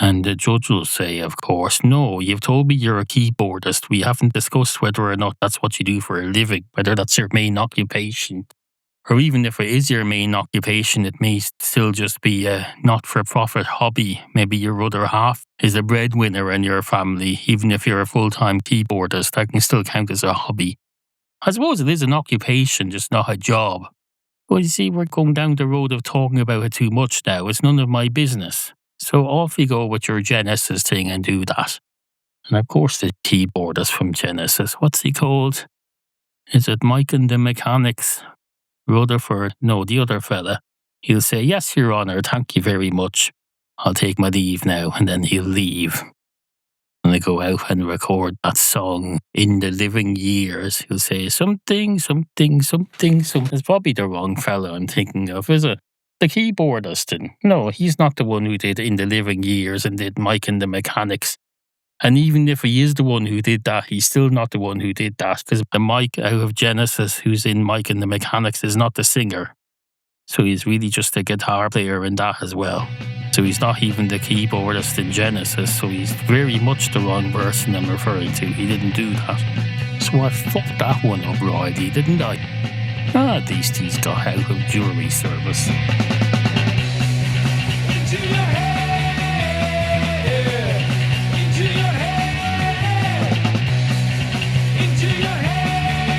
And the judge will say, of course, no, you've told me you're a keyboardist. We haven't discussed whether or not that's what you do for a living, whether that's your main occupation. Or even if it is your main occupation, it may still just be a not-for-profit hobby. Maybe your other half is a breadwinner in your family. Even if you're a full-time keyboardist, that can still count as a hobby. I suppose it is an occupation, just not a job. Well, you see, we're going down the road of talking about it too much now. It's none of my business. So off you go with your Genesis thing and do that. And of course the keyboardist from Genesis, what's he called? Is it Mike and the Mechanics? Rutherford? No, the other fella. He'll say, yes, Your Honour, thank you very much. I'll take my leave now, and then he'll leave. And they go out and record that song, In the Living Years. He'll say, something, something, something, something. It's probably the wrong fella I'm thinking of, is it? The keyboardist. And no, he's not the one who did In the Living Years and did Mike and the Mechanics. And even if he is the one who did that, he's still not the one who did that, because the Mike out of Genesis who's in Mike and the Mechanics is not the singer. So he's really just a guitar player in that as well. So he's not even the keyboardist in Genesis, so he's very much the wrong person I'm referring to. He didn't do that. So I fucked that one up royally, didn't I? At least he's got out of jury service. Into your head, into your head, into your head,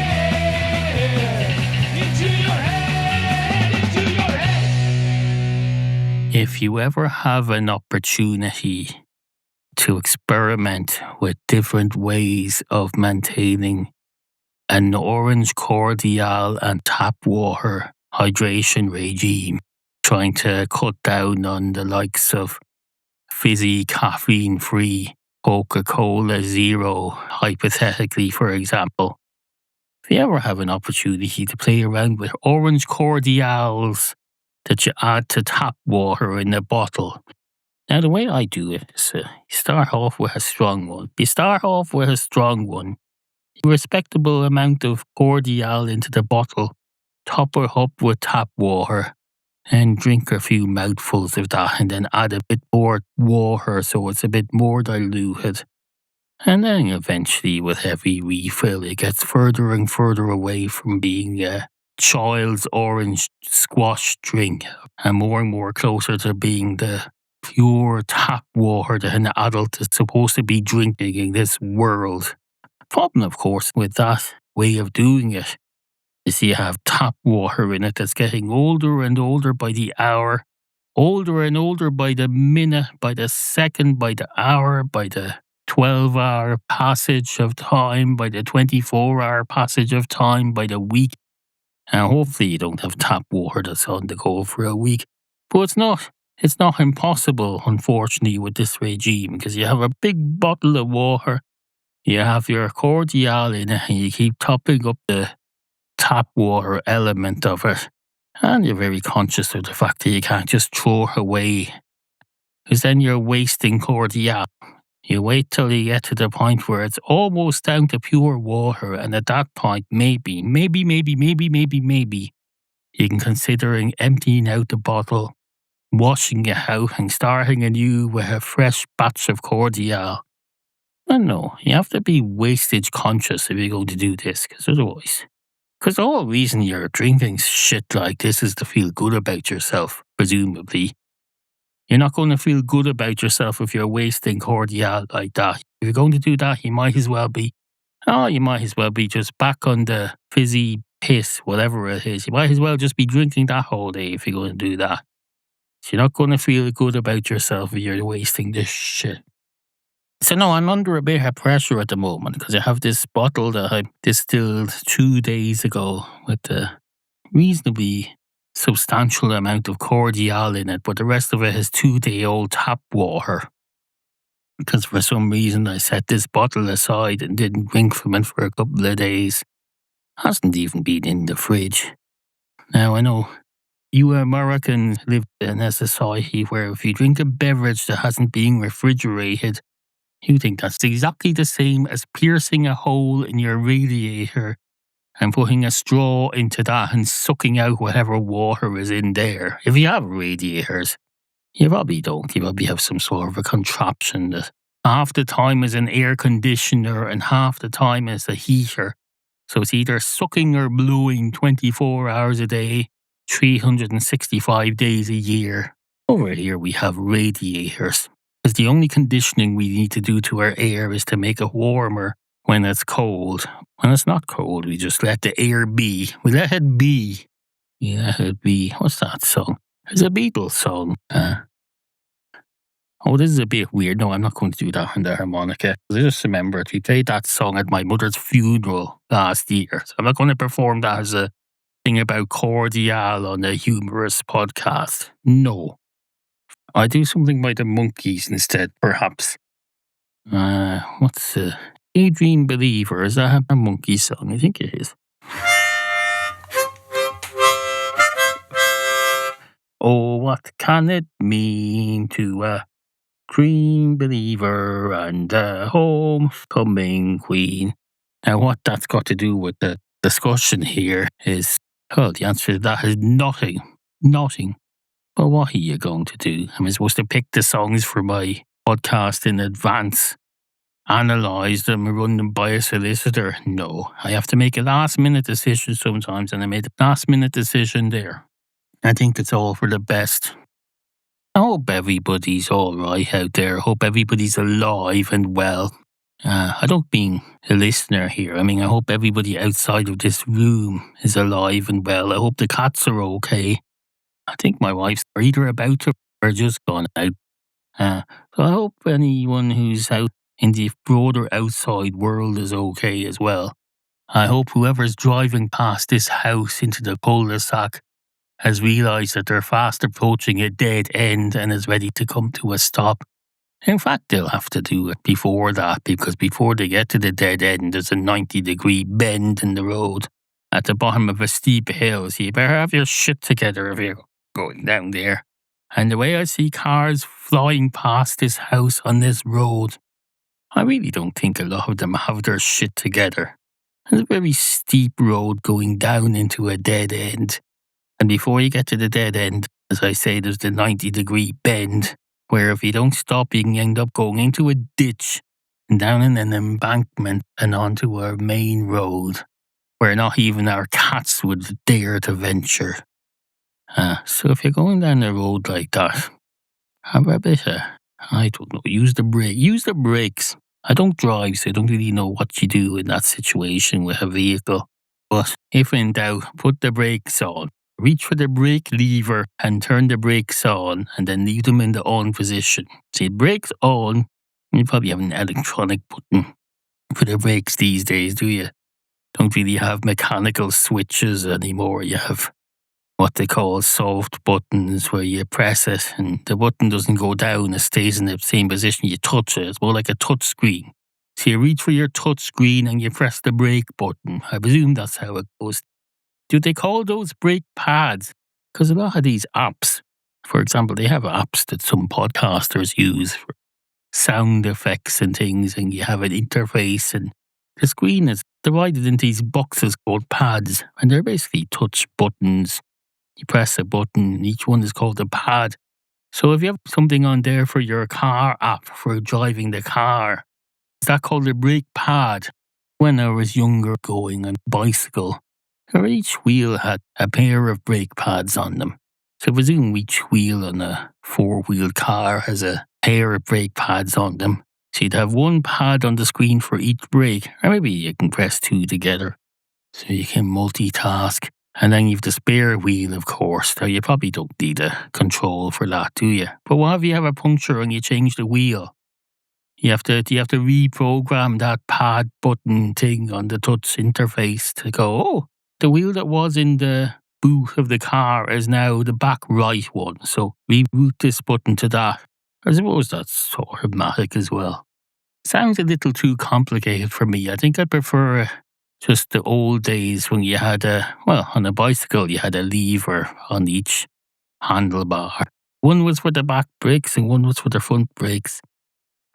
into your head, into your head. If you ever have an opportunity to experiment with different ways of maintaining an orange cordial and tap water hydration regime, trying to cut down on the likes of fizzy, caffeine-free Coca-Cola Zero, hypothetically, for example. If you ever have an opportunity to play around with orange cordials that you add to tap water in a bottle. Now, the way I do it is you start off with a strong one. Respectable amount of cordial into the bottle, top her up with tap water, and drink a few mouthfuls of that, and then add a bit more water so it's a bit more diluted. And then eventually, with every refill, it gets further and further away from being a child's orange squash drink, and more closer to being the pure tap water that an adult is supposed to be drinking in this world. Problem, of course, with that way of doing it is you have tap water in it that's getting older and older by the hour, older and older by the minute, by the second, by the hour, by the 12-hour passage of time, by the 24-hour passage of time, by the week. And hopefully you don't have tap water that's on the go for a week. But it's not impossible, unfortunately, with this regime, because you have a big bottle of water. You have your cordial in it and you keep topping up the tap water element of it. And you're very conscious of the fact that you can't just throw it away, because then you're wasting cordial. You wait till you get to the point where it's almost down to pure water, and at that point, maybe, you can consider emptying out the bottle, washing it out and starting anew with a fresh batch of cordial. And no, you have to be wastage conscious if you're going to do this, because the whole reason you're drinking shit like this is to feel good about yourself, presumably. You're not going to feel good about yourself if you're wasting cordial like that. If you're going to do that, you might as well be just back on the fizzy piss, whatever it is. You might as well just be drinking that whole day if you're going to do that. So you're not going to feel good about yourself if you're wasting this shit. So no, I'm under a bit of pressure at the moment because I have this bottle that I distilled 2 days ago with a reasonably substantial amount of cordial in it, but the rest of it is 2-day-old tap water. Because for some reason I set this bottle aside and didn't drink from it for a couple of days. Hasn't even been in the fridge. Now I know you Americans live in a society where if you drink a beverage that hasn't been refrigerated, you think that's exactly the same as piercing a hole in your radiator and putting a straw into that and sucking out whatever water is in there. If you have radiators, You probably don't. You probably have some sort of a contraption that half the time is an air conditioner and half the time is a heater. So it's either sucking or blowing 24 hours a day, 365 days a year. Over here we have radiators. Because the only conditioning we need to do to our air is to make it warmer when it's cold. When it's not cold, we just let the air be. We let it be. We let it be. What's that song? It's a Beatles song. Oh, this is a bit weird. No, I'm not going to do that on the harmonica. I just remembered we played that song at my mother's funeral last year. So I'm not going to perform that as a thing about cordial on a humorous podcast. No. I do something by the Monkees instead, perhaps. What's Daydream Believer? Is that a monkey song? I think it is. Oh, what can it mean to a dream believer and a homecoming queen? Now, what that's got to do with the discussion here is, well, the answer to that is nothing. Nothing. But what are you going to do? Am I supposed to pick the songs for my podcast in advance, analyse them, and run them by a solicitor? No. I have to make a last-minute decision sometimes, and I made a last-minute decision there. I think it's all for the best. I hope everybody's all right out there. I hope everybody's alive and well. I don't mean a listener here. I mean, I hope everybody outside of this room is alive and well. I hope the cats are okay. I think my wife's either about to or just gone out. So I hope anyone who's out in the broader outside world is okay as well. I hope whoever's driving past this house into the cul-de-sac has realised that they're fast approaching a dead end and is ready to come to a stop. In fact, they'll have to do it before that, because before they get to the dead end, there's a 90-degree bend in the road at the bottom of a steep hill, so you better have your shit together if you're going down there. And the way I see cars flying past this house on this road, I really don't think a lot of them have their shit together. It's a very steep road going down into a dead end. And before you get to the dead end, as I say, there's the 90-degree bend, where if you don't stop, you can end up going into a ditch and down in an embankment and onto our main road, where not even our cats would dare to venture. So if you're going down a road like that, have a bit of, I don't know, use the brakes. I don't drive, so I don't really know what you do in that situation with a vehicle. But if in doubt, put the brakes on. Reach for the brake lever and turn the brakes on, and then leave them in the on position. See, brakes on, you probably have an electronic button for the brakes these days, do you? Don't really have mechanical switches anymore. You have what they call soft buttons, where you press it and the button doesn't go down, it stays in the same position. You touch it, it's more like a touch screen. So you reach for your touch screen and you press the brake button. I presume that's how it goes. Do they call those brake pads? Because a lot of these apps, for example, they have apps that some podcasters use for sound effects and things, and you have an interface, and the screen is divided into these boxes called pads, and they're basically touch buttons. You press a button, and each one is called a pad. So if you have something on there for your car app, for driving the car, is that called a brake pad? When I was younger going on a bicycle, each wheel had a pair of brake pads on them. So I presume each wheel on a four-wheeled car has a pair of brake pads on them. So you'd have one pad on the screen for each brake, or maybe you can press two together so you can multitask. And then you've the spare wheel, of course. Now, you probably don't need a control for that, do you? But what if you have a puncture and you change the wheel? Do you have to reprogram that pad button thing on the touch interface to go, oh, the wheel that was in the boot of the car is now the back right one. So reboot this button to that. I suppose that's sort of automatic as well. Sounds a little too complicated for me. I think I prefer just the old days when you had on a bicycle, you had a lever on each handlebar. One was for the back brakes and one was for the front brakes.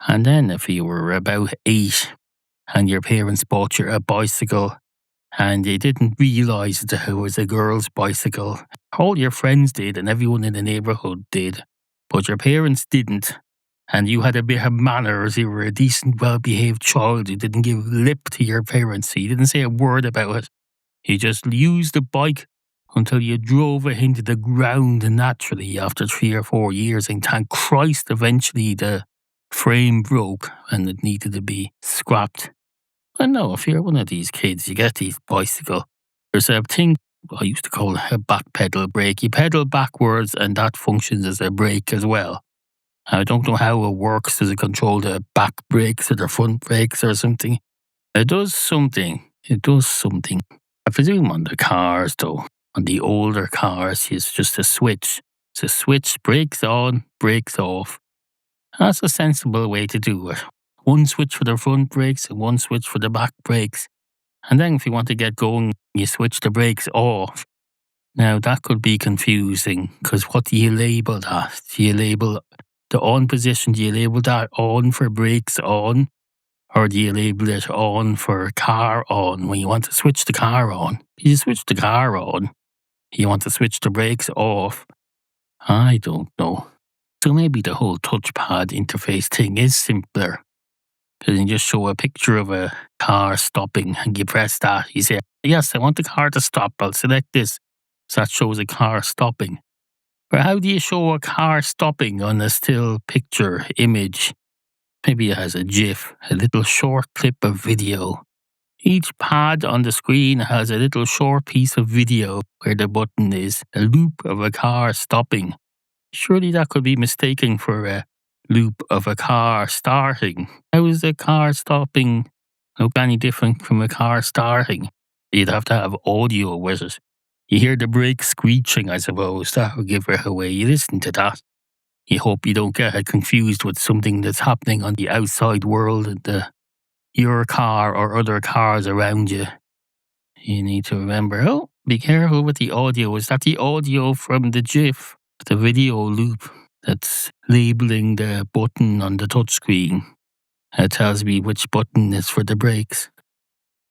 And then if you were about 8 and your parents bought you a bicycle and they didn't realise that it was a girl's bicycle, all your friends did and everyone in the neighbourhood did, but your parents didn't, and you had a bit of manners, you were a decent, well-behaved child, you didn't give lip to your parents, so you didn't say a word about it. You just used the bike until you drove it into the ground naturally after 3 or 4 years, and thank Christ eventually the frame broke and it needed to be scrapped. I know, if you're one of these kids, you get these bicycle. There's a thing I used to call a back pedal brake. You pedal backwards and that functions as a brake as well. I don't know how it works. Does it control the back brakes or the front brakes or something? It does something. It does something. I presume on the cars though, on the older cars, it's just a switch. It's a switch, brakes on, brakes off. That's a sensible way to do it. One switch for the front brakes and one switch for the back brakes. And then if you want to get going, you switch the brakes off. Now that could be confusing, because what do you label that? Do you label the on position, do you label that on for brakes on? Or do you label it on for car on when you want to switch the car on? You switch the car on. You want to switch the brakes off. I don't know. So maybe the whole touchpad interface thing is simpler. Because you just show a picture of a car stopping and you press that. You say, yes, I want the car to stop. I'll select this. So that shows a car stopping. But how do you show a car stopping on a still picture image? Maybe it has a GIF, a little short clip of video. Each pad on the screen has a little short piece of video where the button is a loop of a car stopping. Surely that could be mistaken for a loop of a car starting. How is a car stopping look any different from a car starting? You'd have to have audio with it. You hear the brakes screeching, I suppose. That would give it away. You listen to that. You hope you don't get confused with something that's happening on the outside world and your car or other cars around you. You need to remember, be careful with the audio. Is that the audio from the GIF, the video loop that's labeling the button on the touchscreen? It tells me which button is for the brakes.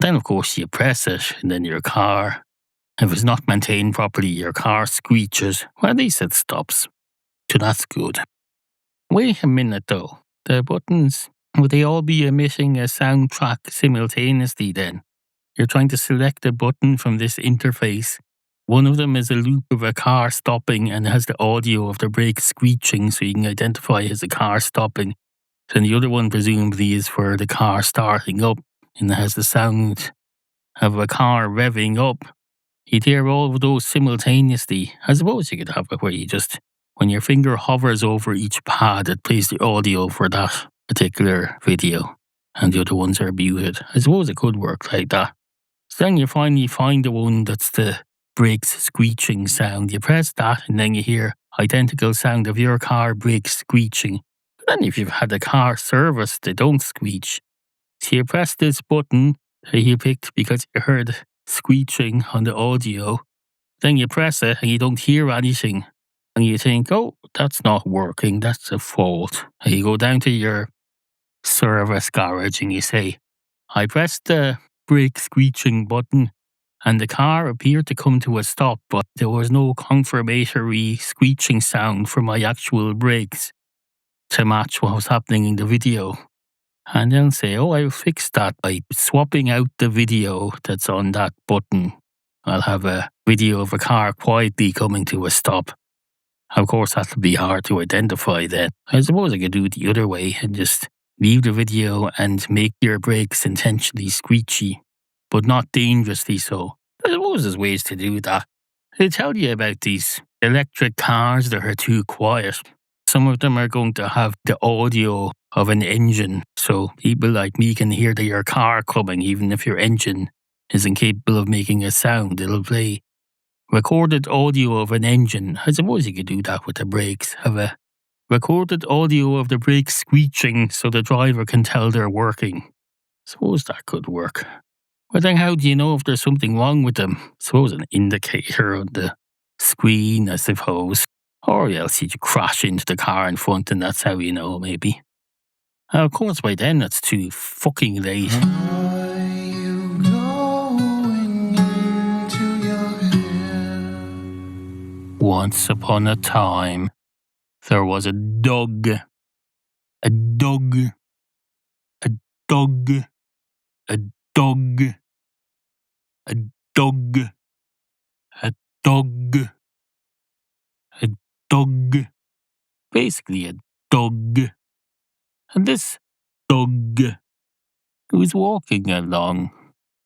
Then, of course, you press it and then your car, if it's not maintained properly, your car screeches. Well, at least it stops. So that's good. Wait a minute though. The buttons, would they all be emitting a soundtrack simultaneously then? You're trying to select a button from this interface. One of them is a loop of a car stopping and has the audio of the brakes screeching so you can identify as a car stopping. Then the other one presumably is for the car starting up and it has the sound of a car revving up. You'd hear all of those simultaneously. I suppose you could have it where you just, when your finger hovers over each pad, it plays the audio for that particular video and the other ones are muted. I suppose it could work like that. So then you finally find the one that's the brakes screeching sound. You press that and then you hear identical sound of your car brakes screeching. But then if you've had a car service, they don't screech. So you press this button that you picked because you heard screeching on the audio. Then you press it and you don't hear anything. And you think, that's not working, that's a fault. And you go down to your service garage and you say, I pressed the brake screeching button and the car appeared to come to a stop, but there was no confirmatory screeching sound from my actual brakes to match what was happening in the video. And they'll say, I fixed that by swapping out the video that's on that button. I'll have a video of a car quietly coming to a stop. Of course, that'll be hard to identify then. I suppose I could do it the other way and just leave the video and make your brakes intentionally screechy, but not dangerously so. I suppose there's ways to do that. They tell you about these electric cars that are too quiet. Some of them are going to have the audio of an engine, so people like me can hear your car coming even if your engine isn't capable of making a sound. It'll play recorded audio of an engine. I suppose you could do that with the brakes. Have a recorded audio of the brakes screeching so the driver can tell they're working. Suppose that could work. But then how do you know if there's something wrong with them? Suppose an indicator on the screen, I suppose. Or else you crash into the car in front and that's how you know, maybe. Of course, by then it's too fucking late. Once upon a time, there was a dog, a dog, a dog, a dog, a dog, a dog, a dog, basically a dog. And this dog was walking along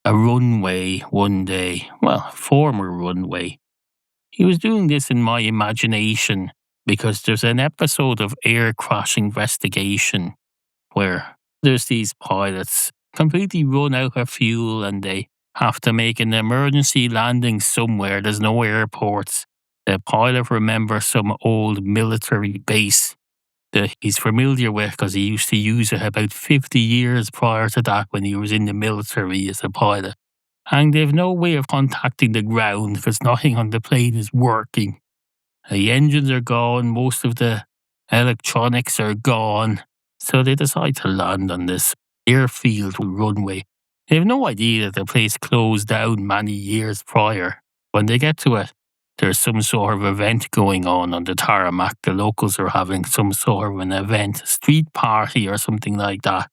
a runway one day, well, a former runway. He was doing this in my imagination because there's an episode of Air Crash Investigation where there's these pilots completely run out of fuel and they have to make an emergency landing somewhere. There's no airports. The pilot remembers some old military base that he's familiar with because he used to use it about 50 years prior to that when he was in the military as a pilot. And they've no way of contacting the ground because nothing on the plane is working. The engines are gone, most of the electronics are gone, so they decide to land on this airfield runway. They have no idea that the place closed down many years prior. When they get to it, there's some sort of event going on the tarmac. The locals are having some sort of an event, a street party or something like that.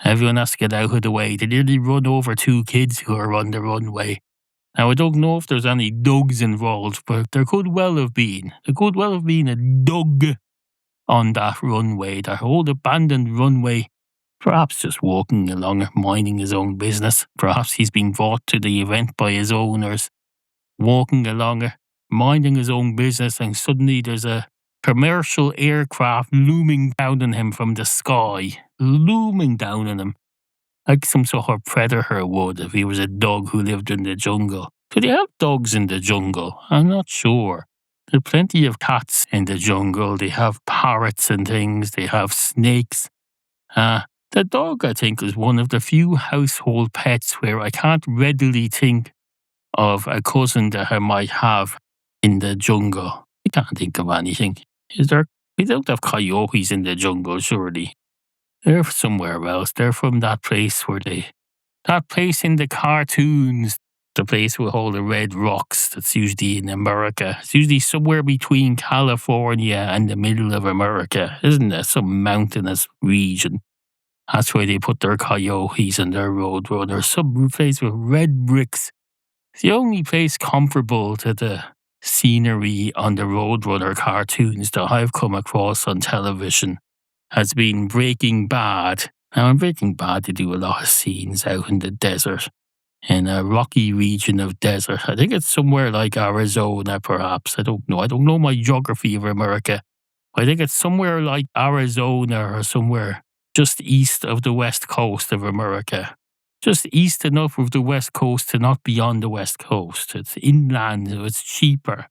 Everyone has to get out of the way. They nearly run over 2 kids who are on the runway. Now, I don't know if there's any dogs involved, but there could well have been. There could well have been a dog on that runway, that old abandoned runway. Perhaps just walking along, minding his own business. Perhaps he's been brought to the event by his owners. Walking along, minding his own business, and suddenly there's a commercial aircraft looming down on him from the sky. Looming down on him. Like some sort of predator would if he was a dog who lived in the jungle. Do they have dogs in the jungle? I'm not sure. There are plenty of cats in the jungle. They have parrots and things. They have snakes. The dog, I think, is one of the few household pets where I can't readily think of a cousin that I might have in the jungle. I can't think of anything. Is there? We don't have coyotes in the jungle, surely. They're somewhere else. They're from that place that place in the cartoons, the place with all the red rocks that's usually in America. It's usually somewhere between California and the middle of America, isn't it? Some mountainous region. That's where they put their coyotes and their road runners. Some place with red bricks. It's the only place comparable to the scenery on the Roadrunner cartoons that I've come across on television has been Breaking Bad. Now, in Breaking Bad, they do a lot of scenes out in the desert, in a rocky region of desert. I think it's somewhere like Arizona, perhaps. I don't know. I don't know my geography of America. I think it's somewhere like Arizona or somewhere just east of the west coast of America. Just east enough of the west coast to not be on the west coast. It's inland, so it's cheaper.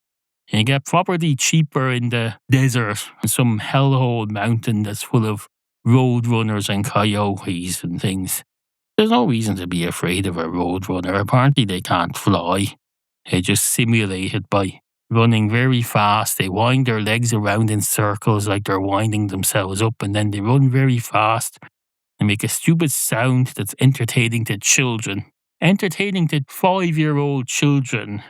And you get property cheaper in the desert, some hellhole mountain that's full of road runners and coyotes and things. There's no reason to be afraid of a road runner. Apparently they can't fly. They just simulate it by running very fast. They wind their legs around in circles like they're winding themselves up, and then they run very fast and make a stupid sound that's entertaining to children. Entertaining to 5-year-old children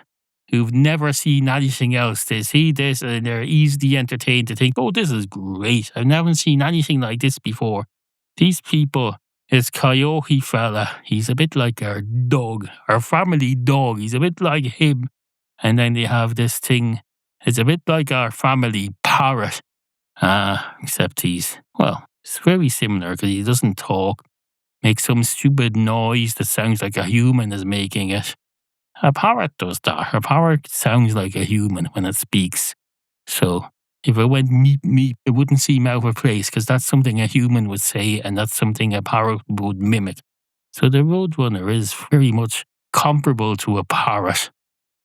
who've never seen anything else. They see this and they're easily entertained to think, oh, this is great. I've never seen anything like this before. These people, this coyote fella, he's a bit like our dog, our family dog. He's a bit like him. And then they have this thing, it's a bit like our family parrot. Except it's very similar because he doesn't talk. Makes some stupid noise that sounds like a human is making it. A parrot does that. A parrot sounds like a human when it speaks. So if it went meep meep, it wouldn't seem out of place because that's something a human would say and that's something a parrot would mimic. So the Roadrunner is very much comparable to a parrot.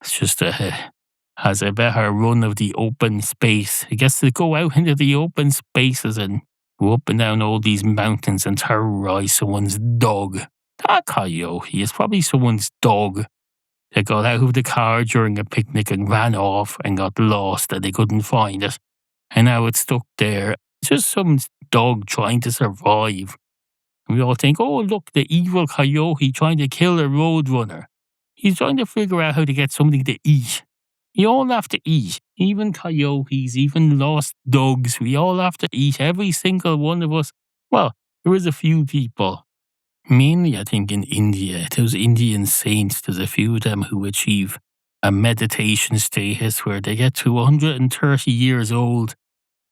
It's just has a better run of the open space. It gets to go out into the open spaces and go up and down all these mountains and terrorize someone's dog. That coyote is probably someone's dog that got out of the car during a picnic and ran off and got lost and they couldn't find it. And now it's stuck there. It's just some dog trying to survive. And we all think, oh, look, the evil coyote trying to kill a roadrunner. He's trying to figure out how to get something to eat. You all have to eat. even coyotes, even lost dogs. We all have to eat, every single one of us. Well, there is a few people, mainly I think in India, those Indian saints, there's a few of them who achieve a meditation status where they get to 130 years old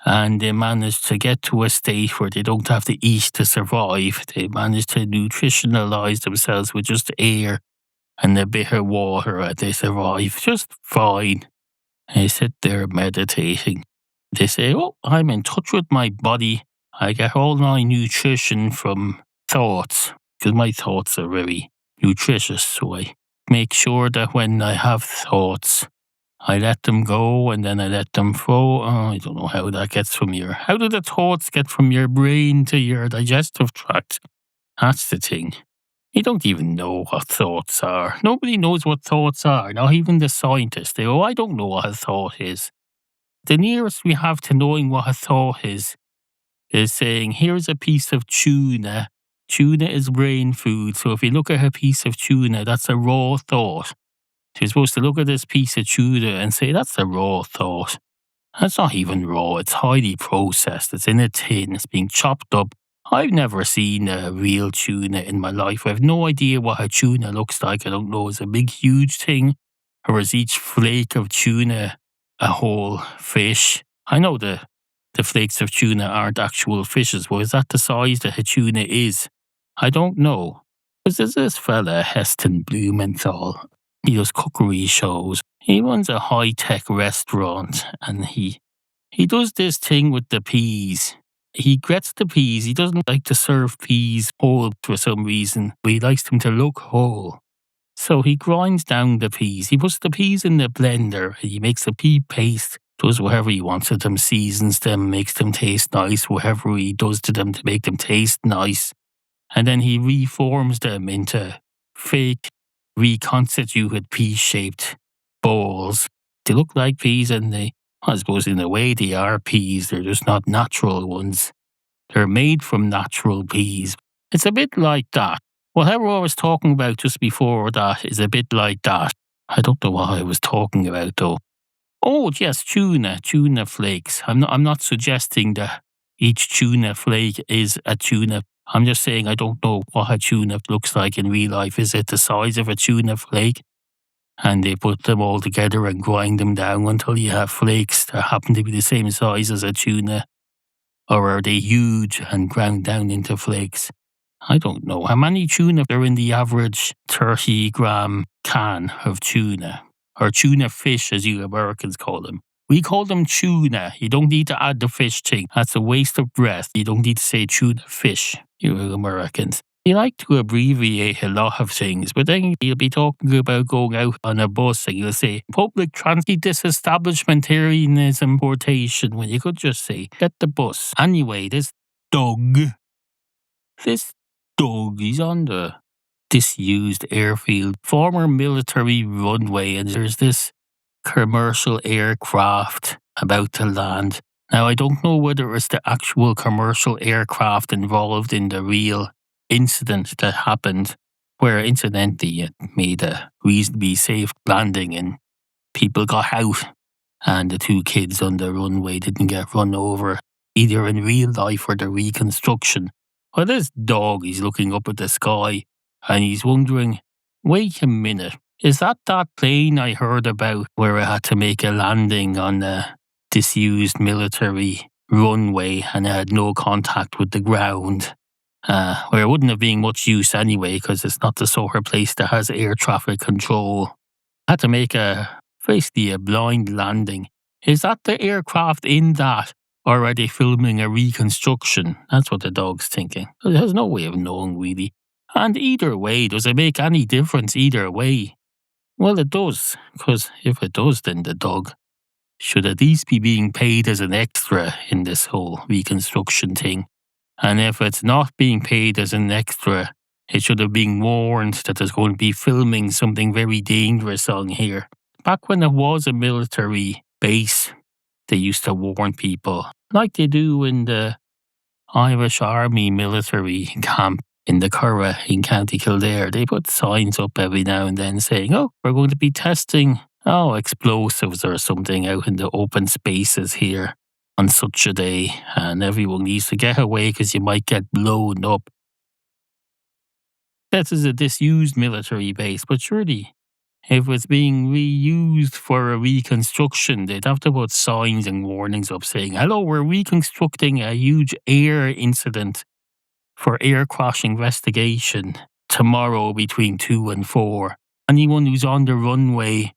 and they manage to get to a state where they don't have to eat to survive. They manage to nutritionalize themselves with just air and a bit of water and they survive just fine. They sit there meditating. They say, oh, I'm in touch with my body. I get all my nutrition from thoughts, because my thoughts are very nutritious. So I make sure that when I have thoughts, I let them go and then I let them flow. Oh, I don't know how that gets from your... How do the thoughts get from your brain to your digestive tract? That's the thing. You don't even know what thoughts are. Nobody knows what thoughts are, not even the scientists. They go, I don't know what a thought is. The nearest we have to knowing what a thought is saying, here's a piece of tuna. Tuna is brain food, so if you look at a piece of tuna, that's a raw thought. So you're supposed to look at this piece of tuna and say, that's a raw thought. That's not even raw, it's highly processed. It's in a tin, it's being chopped up. I've never seen a real tuna in my life. I have no idea what a tuna looks like. I don't know, is it a big, huge thing? Or is each flake of tuna a whole fish? I know the flakes of tuna aren't actual fishes. Well, is that the size that a tuna is? I don't know. Because there's this fella, Heston Blumenthol. He does cookery shows. He runs a high-tech restaurant and he does this thing with the peas. He grets the peas. He doesn't like to serve peas whole for some reason, but he likes them to look whole. So he grinds down the peas. He puts the peas in the blender. He makes a pea paste, does whatever he wants to them, seasons them, makes them taste nice, whatever he does to them to make them taste nice. And then he reforms them into fake, reconstituted pea-shaped balls. They look like peas and I suppose in a way they are peas, they're just not natural ones. They're made from natural peas. It's a bit like that. Whatever I was talking about just before that is a bit like that. I don't know what I was talking about though. Oh yes, tuna flakes. I'm not suggesting that each tuna flake is a tuna. I'm just saying I don't know what a tuna looks like in real life. Is it the size of a tuna flake? And they put them all together and grind them down until you have flakes that happen to be the same size as a tuna? Or are they huge and ground down into flakes? I don't know. How many tuna are in the average 30-gram can of tuna? Or tuna fish, as you Americans call them. We call them tuna. You don't need to add the fish thing. That's a waste of breath. You don't need to say tuna fish, you Americans. You like to abbreviate a lot of things, but then you'll be talking about going out on a bus and you'll say public transit disestablishmentarianism importation when you could just say get the bus. Anyway, this dog, he's on the disused airfield, former military runway, and there's this commercial aircraft about to land. Now, I don't know whether it's the actual commercial aircraft involved in the real incident that happened, where incidentally it made a reasonably safe landing and people got out and the two kids on the runway didn't get run over, either in real life or the reconstruction. Well, this dog, he's looking up at the sky and he's wondering, wait a minute, is that plane I heard about where I had to make a landing on a disused military runway and I had no contact with the ground? Where it wouldn't have been much use anyway because it's not the sort of place that has air traffic control. I had to make basically a blind landing. Is that the aircraft in that? Or are they filming a reconstruction? That's what the dog's thinking. There's no way of knowing really. And either way, does it make any difference either way? Well, it does, because if it does, then the dog should at least be being paid as an extra in this whole reconstruction thing. And if it's not being paid as an extra, it should have been warned that there's going to be filming something very dangerous on here. Back when there was a military base, they used to warn people, like they do in the Irish Army military camp in the Curragh in County Kildare. They put signs up every now and then saying, oh, we're going to be testing explosives or something out in the open spaces here on such a day, and everyone needs to get away because you might get blown up. That is a disused military base, but surely if it's being reused for a reconstruction, they'd have to put signs and warnings up saying, hello, we're reconstructing a huge air incident for air crash investigation tomorrow between 2 and 4. Anyone who's on the runway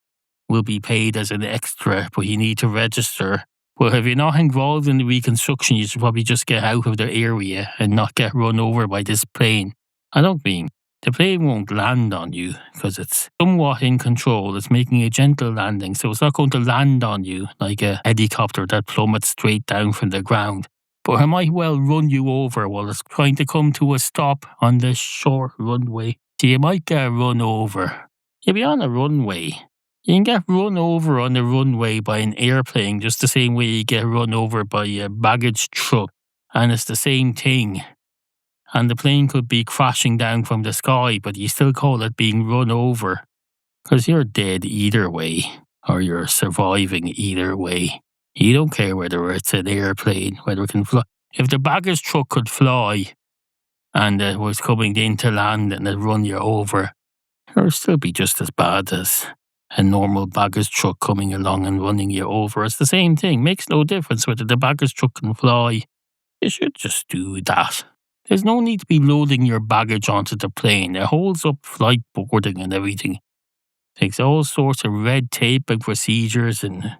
will be paid as an extra, but you need to register. But if you're not involved in the reconstruction, you should probably just get out of the area and not get run over by this plane. I don't mean the plane won't land on you because it's somewhat in control. It's making a gentle landing, so it's not going to land on you like a helicopter that plummets straight down from the ground. But it might well run you over while it's trying to come to a stop on this short runway. So you might get run over. You'll be on a runway. You can get run over on the runway by an airplane just the same way you get run over by a baggage truck. And it's the same thing. And the plane could be crashing down from the sky, but you still call it being run over. Because you're dead either way, or you're surviving either way. You don't care whether it's an airplane, whether it can fly. If the baggage truck could fly and it was coming in to land and it run you over, it would still be just as bad as a normal baggage truck coming along and running you over. It's the same thing. Makes no difference whether the baggage truck can fly. You should just do that. There's no need to be loading your baggage onto the plane. It holds up flight boarding and everything. Takes all sorts of red tape and procedures and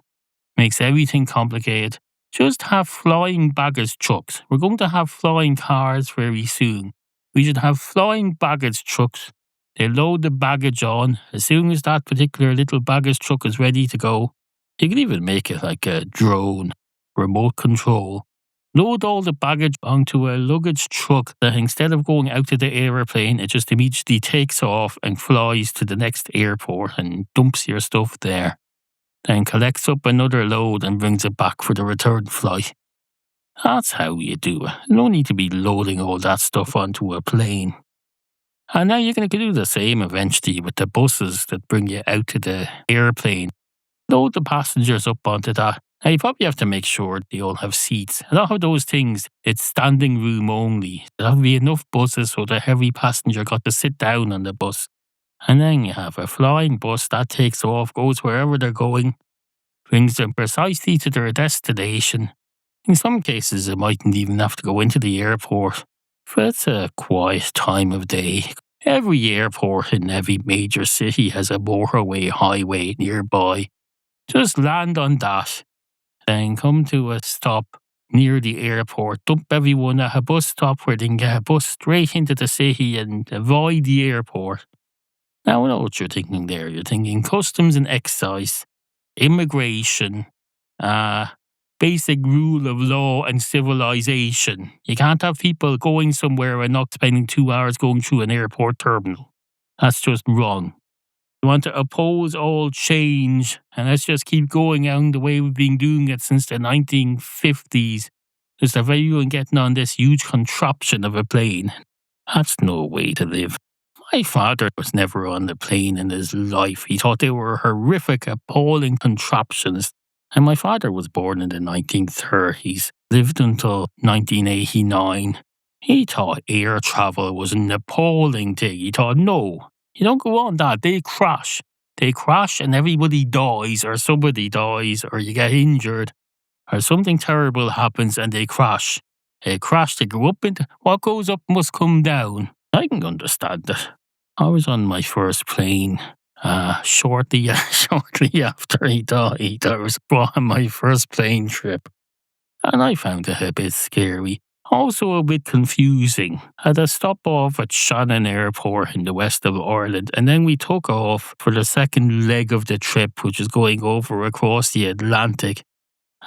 makes everything complicated. Just have flying baggage trucks. We're going to have flying cars very soon. We should have flying baggage trucks. They load the baggage on. As soon as that particular little baggage truck is ready to go, you can even make it like a drone, remote control. Load all the baggage onto a luggage truck that instead of going out to the aeroplane, it just immediately takes off and flies to the next airport and dumps your stuff there. Then collects up another load and brings it back for the return flight. That's how you do it. No need to be loading all that stuff onto a plane. And now you're going to do the same eventually with the buses that bring you out to the airplane. Load the passengers up onto that. Now you probably have to make sure they all have seats. A lot of those things, it's standing room only. There'll have to be enough buses so that every passenger got to sit down on the bus. And then you have a flying bus that takes off, goes wherever they're going, brings them precisely to their destination. In some cases, it mightn't even have to go into the airport, for it's a quiet time of day. Every airport in every major city has a motorway highway nearby. Just land on that, then come to a stop near the airport, dump everyone at a bus stop where they can get a bus straight into the city and avoid the airport. Now I know what you're thinking there. You're thinking customs and excise, immigration, basic rule of law and civilization. You can't have people going somewhere and not spending 2 hours going through an airport terminal. That's just wrong. You want to oppose all change, and let's just keep going on the way we've been doing it since the 1950s. Just have everyone getting on this huge contraption of a plane. That's no way to live. My father was never on the plane in his life. He thought they were horrific, appalling contraptions. And my father was born in the 1930s, lived until 1989. He thought air travel was an appalling thing. He thought, no, you don't go on that. They crash. They crash and everybody dies, or somebody dies, or you get injured, or something terrible happens and they crash. They crash, they go up into what goes up must come down. I can understand that. I was on my first plane shortly after he died. I was on my first plane trip, and I found it a bit scary. Also a bit confusing. Had a stop off at Shannon Airport in the west of Ireland, and then we took off for the second leg of the trip, which is going over across the Atlantic.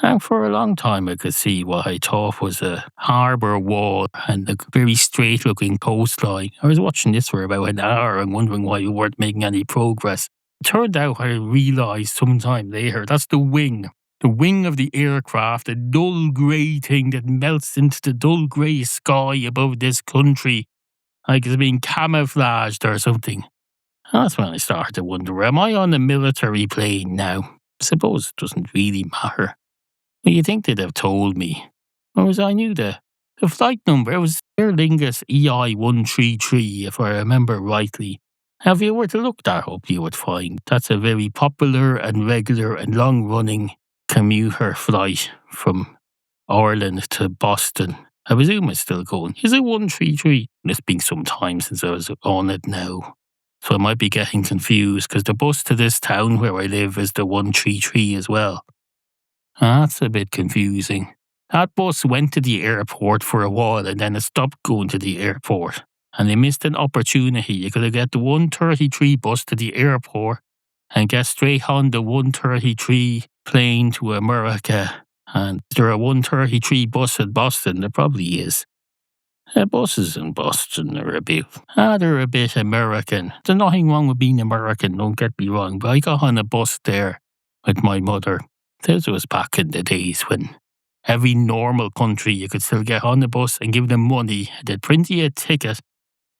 And for a long time I could see what I thought was a harbour wall and a very straight-looking coastline. I was watching this for about an hour and wondering why we weren't making any progress. It turned out I realised sometime later that's the wing. The wing of the aircraft, a dull grey thing that melts into the dull grey sky above this country, like it's being camouflaged or something. That's when I started to wonder, am I on a military plane now? I suppose it doesn't really matter. Well, you'd think they'd have told me. Whereas I knew the flight number. It was Aer Lingus EI-133, if I remember rightly. Now, if you were to look that up, you would find that's a very popular and regular and long-running commuter flight from Ireland to Boston. I presume it's still going. Is it 133? It's been some time since I was on it now. So I might be getting confused because the bus to this town where I live is the 133 as well. That's a bit confusing. That bus went to the airport for a while and then it stopped going to the airport. And they missed an opportunity. You could have got the 133 bus to the airport and get straight on the 133 plane to America. And is there a 133 bus at Boston? There probably is. Buses in Boston are they're a bit American. There's nothing wrong with being American, don't get me wrong, but I got on a bus there with my mother. This was back in the days when every normal country you could still get on the bus and give them money. They'd print you a ticket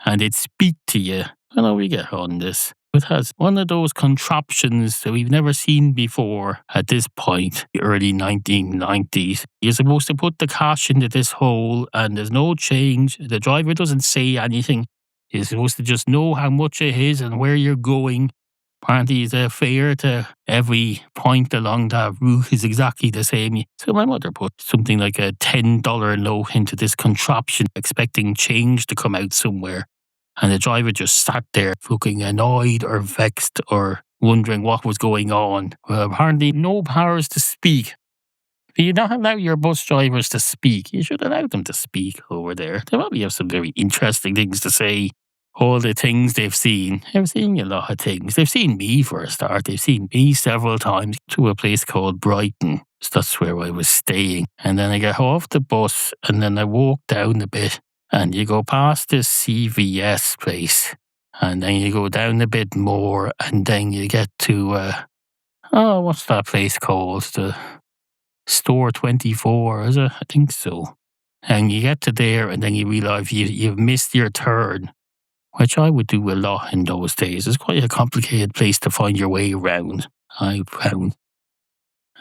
and they'd speak to you. I know we get on this. It has one of those contraptions that we've never seen before at this point, the early 1990s. You're supposed to put the cash into this hole and there's no change. The driver doesn't say anything. You're supposed to just know how much it is and where you're going. Apparently the fare to every point along that route is exactly the same. So my mother put something like a $10 note into this contraption, expecting change to come out somewhere. And the driver just sat there looking annoyed or vexed or wondering what was going on. Well, apparently no powers to speak. If you don't allow your bus drivers to speak, you should allow them to speak over there. They probably have some very interesting things to say. All the things they've seen. They've seen a lot of things. They've seen me for a start. They've seen me several times to a place called Brighton. So that's where I was staying. And then I got off the bus and then I walked down a bit. And you go past this CVS place, and then you go down a bit more, and then you get to, what's that place called? The Store 24, is it? I think so. And you get to there, and then you realise you've missed your turn, which I would do a lot in those days. It's quite a complicated place to find your way around, I found.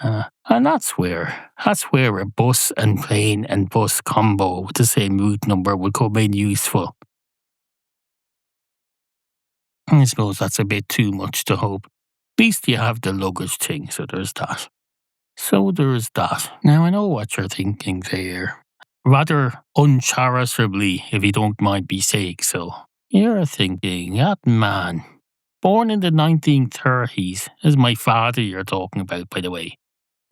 And that's where a bus and plane and bus combo with the same route number would come in useful. I suppose that's a bit too much to hope. At least you have the luggage thing, so there's that. Now I know what you're thinking there. Rather uncharitably, if you don't mind me saying so. You're thinking, that man, born in the 1930s, is my father you're talking about, by the way.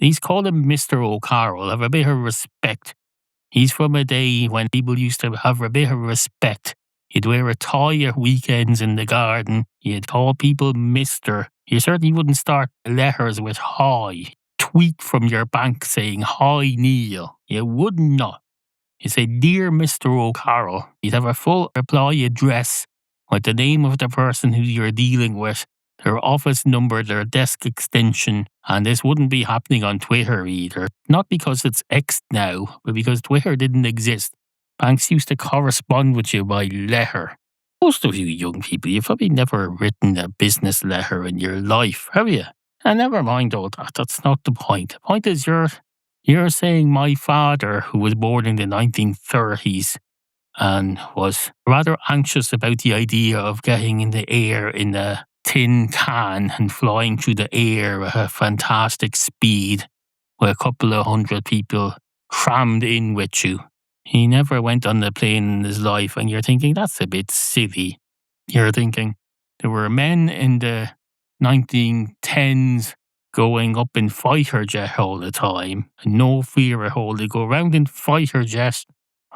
He's called him Mr. O'Carroll. Have a bit of respect. He's from a day when people used to have a bit of respect. You'd wear a tie at weekends in the garden. You'd call people Mr. You certainly wouldn't start letters with hi. Tweet from your bank saying, "Hi, Neal." You would not. You say, "Dear Mr. O'Carroll." You'd have a full reply address with the name of the person who you're dealing with, their office number, their desk extension, and this wouldn't be happening on Twitter either. Not because it's X now, but because Twitter didn't exist. Banks used to correspond with you by letter. Most of you young people, you've probably never written a business letter in your life, have you? And never mind all that, that's not the point. The point is you're saying my father, who was born in the 1930s, and was rather anxious about the idea of getting in the air in a tin can and flying through the air at a fantastic speed with a couple of hundred people crammed in with you. He never went on the plane in his life, and you're thinking, that's a bit silly. You're thinking, there were men in the 1910s going up in fighter jet all the time, and no fear at all. They go around in fighter jets,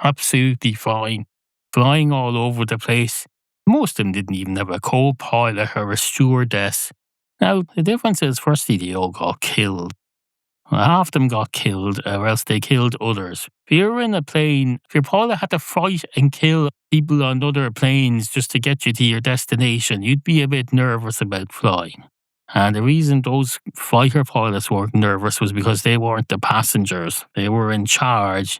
absolutely fine, flying all over the place. Most of them didn't even have a co-pilot or a stewardess. Now, the difference is, firstly, they all got killed. Well, half of them got killed, or else they killed others. If you were in a plane, if your pilot had to fight and kill people on other planes just to get you to your destination, you'd be a bit nervous about flying. And the reason those fighter pilots weren't nervous was because they weren't the passengers. They were in charge.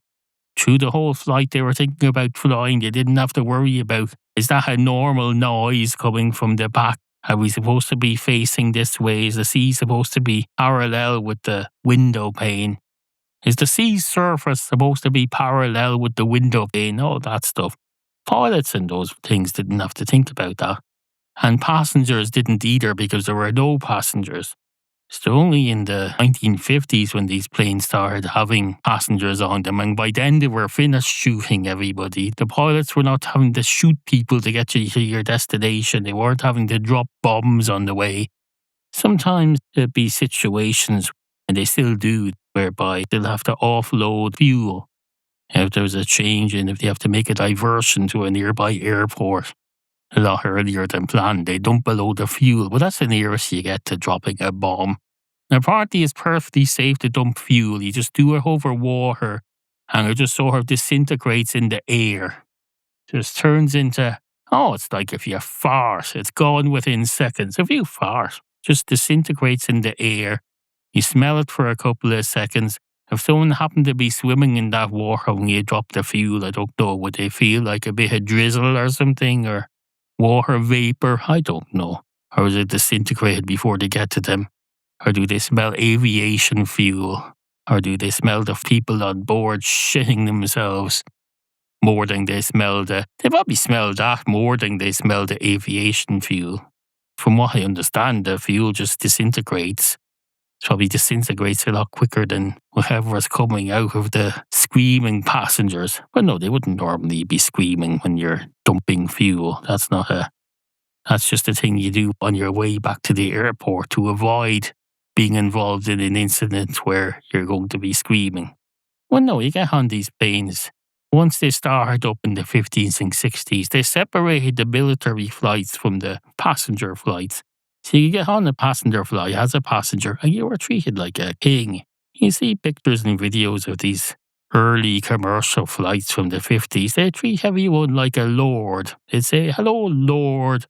Through the whole flight, they were thinking about flying. They didn't have to worry about, is that a normal noise coming from the back Are we supposed to be facing this way? Is the sea supposed to be parallel with the window pane? Is the sea's surface supposed to be parallel with the window pane? All that stuff. Pilots and those things didn't have to think about that. And passengers didn't either because there were no passengers. It's only in the 1950s when these planes started having passengers on them, and by then they were finished shooting everybody. The pilots were not having to shoot people to get you to your destination. They weren't having to drop bombs on the way. Sometimes there'd be situations, and they still do, whereby they'll have to offload fuel. If there's a change in, if they have to make a diversion to a nearby airport a lot earlier than planned, they dump below the fuel. But that's the nearest you get to dropping a bomb. Now, apparently it's perfectly safe to dump fuel. You just do it over water and it just sort of disintegrates in the air. Just turns into, it's like if you fart, it's gone within seconds. If you fart, just disintegrates in the air. You smell it for a couple of seconds. If someone happened to be swimming in that water when you drop the fuel, I don't know, would they feel like a bit of drizzle or something, or water vapor? I don't know. Or is it disintegrated before they get to them? Or do they smell aviation fuel? Or do they smell the people on board shitting themselves more than they smell they probably smell that more than they smell the aviation fuel. From what I understand, the fuel just disintegrates. It probably disintegrates a lot quicker than whatever's coming out of the screaming passengers. But no, they wouldn't normally be screaming when you're dumping fuel. That's just a thing you do on your way back to the airport to avoid being involved in an incident where you're going to be screaming. Well, no, you get on these planes. Once they started up in the 50s and 60s, they separated the military flights from the passenger flights. So you get on a passenger flight as a passenger and you were treated like a king. You see pictures and videos of these early commercial flights from the 50s. They treat everyone like a lord. They'd say, "Hello, Lord."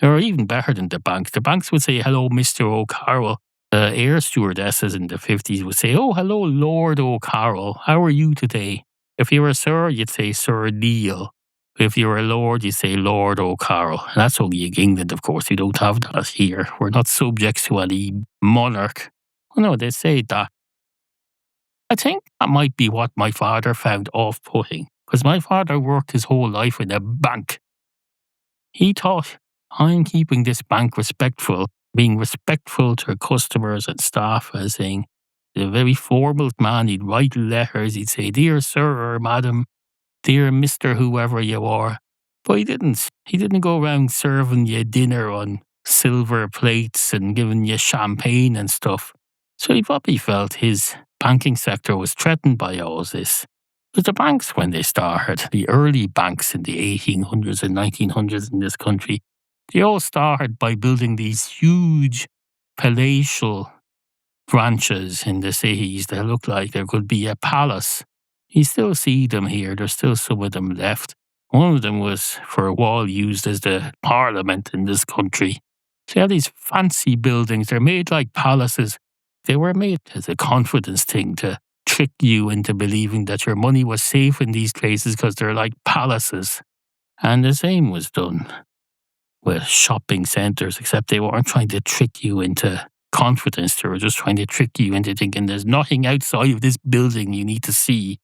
Or even better than the banks. The banks would say, "Hello, Mr. O'Carroll." The air stewardesses in the 50s would say, "Oh, hello, Lord O'Carroll. How are you today?" If you were a sir, you'd say Sir Neal. If you were a lord, you'd say Lord O'Carroll. And that's only in England, of course. We don't have that here. We're not subjects to any monarch. Well, no, they say that. I think that might be what my father found off-putting, because my father worked his whole life in a bank. He thought, I'm keeping this bank respectful, being respectful to customers and staff, as saying, a very formal man. He'd write letters. He'd say, "Dear sir or madam, dear Mr. whoever you are." But he didn't go around serving you dinner on silver plates and giving you champagne and stuff. So he probably felt his banking sector was threatened by all this. But the banks, when they started, the early banks in the 1800s and 1900s in this country, they all started by building these huge palacial branches in the cities that look like there could be a palace. You still see them here. There's still some of them left. One of them was for a while used as the parliament in this country. So you have these fancy buildings. They're made like palaces. They were made as a confidence thing to trick you into believing that your money was safe in these places because they're like palaces. And the same was done with shopping centres, except they weren't trying to trick you into confidence. They were just trying to trick you into thinking there's nothing outside of this building you need to see.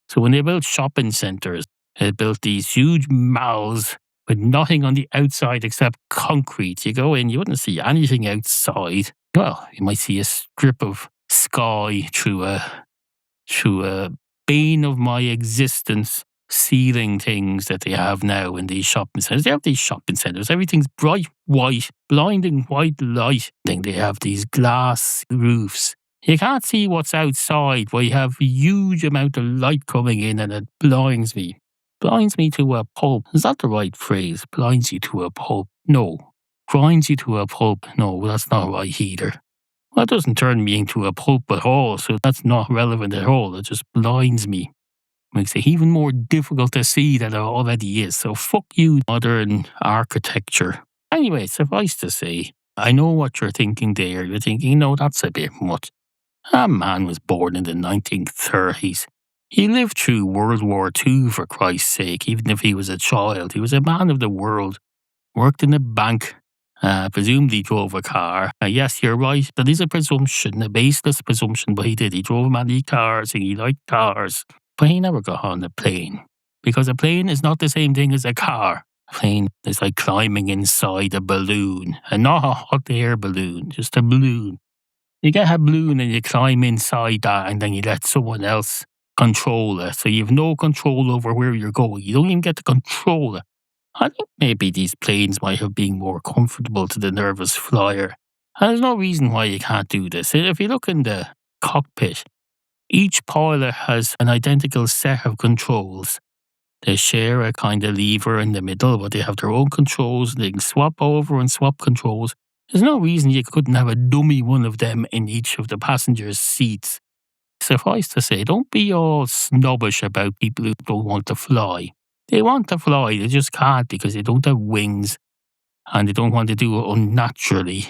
So when they built shopping centres, they built these huge malls with nothing on the outside except concrete. You go in, you wouldn't see anything outside. Well, you might see a strip of sky through a bane of my existence ceiling things that they have now in these shopping centres. They have these shopping centres. Everything's bright white, blinding white light. Then they have these glass roofs. You can't see what's outside, but you have a huge amount of light coming in and it blinds me. Blinds me to a pulp. Is that the right phrase? Blinds you to a pulp? No. Grinds you to a pulp? No, that's not right either. Well, it doesn't turn me into a pulp at all, so that's not relevant at all. It just blinds me. Makes it even more difficult to see than it already is. So fuck you, modern architecture. Anyway, suffice to say, I know what you're thinking there. You're thinking, no, that's a bit much. That man was born in the 1930s. He lived through World War II, for Christ's sake, even if he was a child. He was a man of the world, worked in a bank, Presumably drove a car. Yes, you're right. That is a presumption, a baseless presumption, but he did. He drove many cars and he liked cars. But he never got on a plane. Because a plane is not the same thing as a car. A plane is like climbing inside a balloon. And not a hot air balloon, just a balloon. You get a balloon and you climb inside that and then you let someone else control it. So you have no control over where you're going. You don't even get to control it. I think maybe these planes might have been more comfortable to the nervous flyer. And there's no reason why you can't do this. If you look in the cockpit, each pilot has an identical set of controls. They share a kind of lever in the middle, but they have their own controls. They can swap over and swap controls. There's no reason you couldn't have a dummy one of them in each of the passengers' seats. Suffice to say, don't be all snobbish about people who don't want to fly. They want to fly, they just can't because they don't have wings and they don't want to do it unnaturally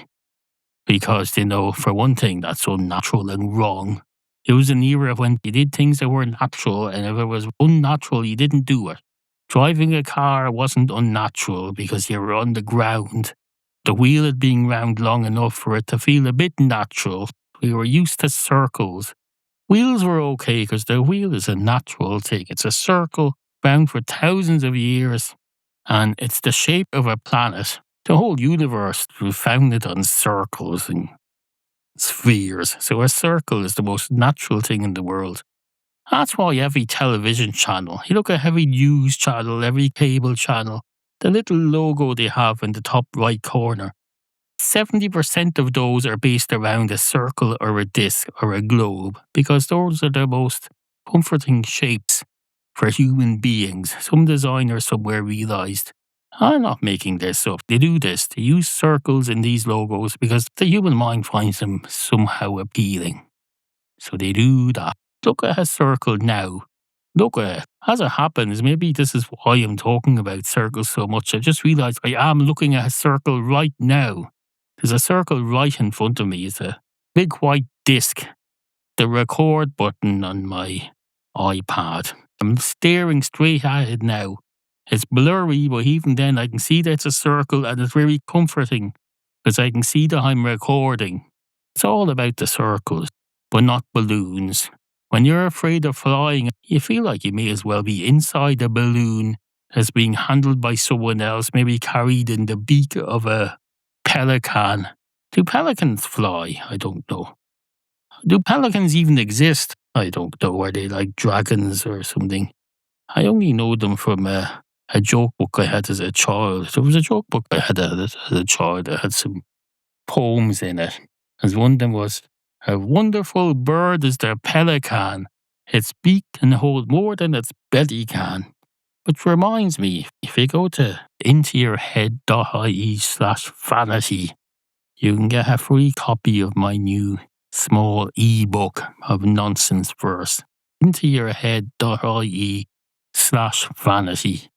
because they know, for one thing, that's unnatural and wrong. It was an era when you did things that were natural, and if it was unnatural, you didn't do it. Driving a car wasn't unnatural because you were on the ground. The wheel had been round long enough for it to feel a bit natural. We were used to circles. Wheels were okay because the wheel is a natural thing. It's a circle round for thousands of years, and it's the shape of a planet. The whole universe was founded on circles and spheres, so a circle is the most natural thing in the world. That's why every television channel, you look at every news channel, every cable channel, the little logo they have in the top right corner, 70% of those are based around a circle or a disc or a globe, because those are the most comforting shapes for human beings. Some designer somewhere realised, I'm not making this up. They do this. They use circles in these logos because the human mind finds them somehow appealing. So they do that. Look at a circle now. Look at it. As it happens, maybe this is why I'm talking about circles so much. I just realised I am looking at a circle right now. There's a circle right in front of me. It's a big white disc. The record button on my iPad. I'm staring straight at it now. It's blurry, but even then I can see that it's a circle and it's very comforting because I can see that I'm recording. It's all about the circles, but not balloons. When you're afraid of flying, you feel like you may as well be inside a balloon as being handled by someone else, maybe carried in the beak of a pelican. Do pelicans fly? I don't know. Do pelicans even exist? I don't know. Are they like dragons or something? I only know them from a joke book I had as a child. There was a joke book I had as a child that had some poems in it. As one of them was, a wonderful bird is the pelican. Its beak can hold more than its belly can. Which reminds me, if you go to IntoYourHead.ie/vanity, you can get a free copy of my new small ebook of nonsense verse. IntoYourHead.ie/vanity.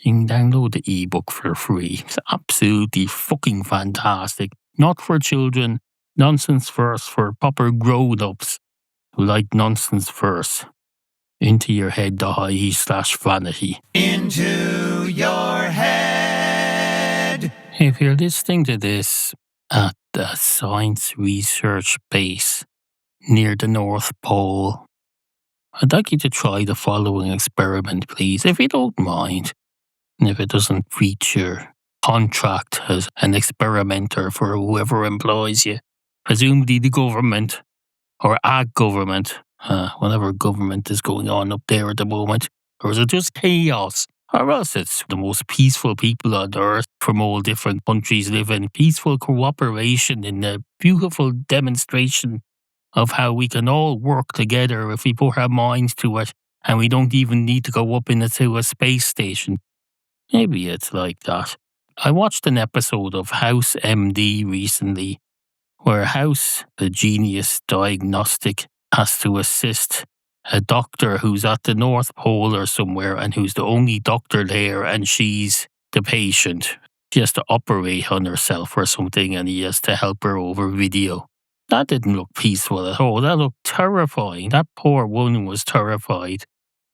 You can download the ebook for free. It's absolutely fucking fantastic. Not for children. Nonsense verse for proper grown-ups who like nonsense verse. IntoYourHead.ie/vanity. Into your head. If you're listening to this at the science research base near the North Pole, I'd like you to try the following experiment, please, if you don't mind. And if it doesn't reach your contract as an experimenter for whoever employs you, presumably the government or a government, whatever government is going on up there at the moment, or is it just chaos? Or else it's the most peaceful people on earth from all different countries live in peaceful cooperation in a beautiful demonstration of how we can all work together if we put our minds to it and we don't even need to go up into a space station. Maybe it's like that. I watched an episode of House MD recently where House, the genius diagnostic, has to assist a doctor who's at the North Pole or somewhere and who's the only doctor there and she's the patient. She has to operate on herself or something and he has to help her over video. That didn't look peaceful at all. That looked terrifying. That poor woman was terrified.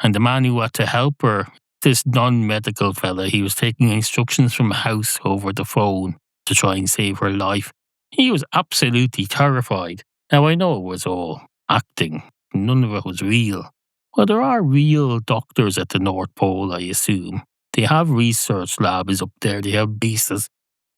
And the man who had to help her, this non-medical fella, he was taking instructions from House over the phone. to try and save her life. He was absolutely terrified. Now, I know it was all acting. None of it was real. Well, there are real doctors at the North Pole, I assume. They have research labs up there. They have bases.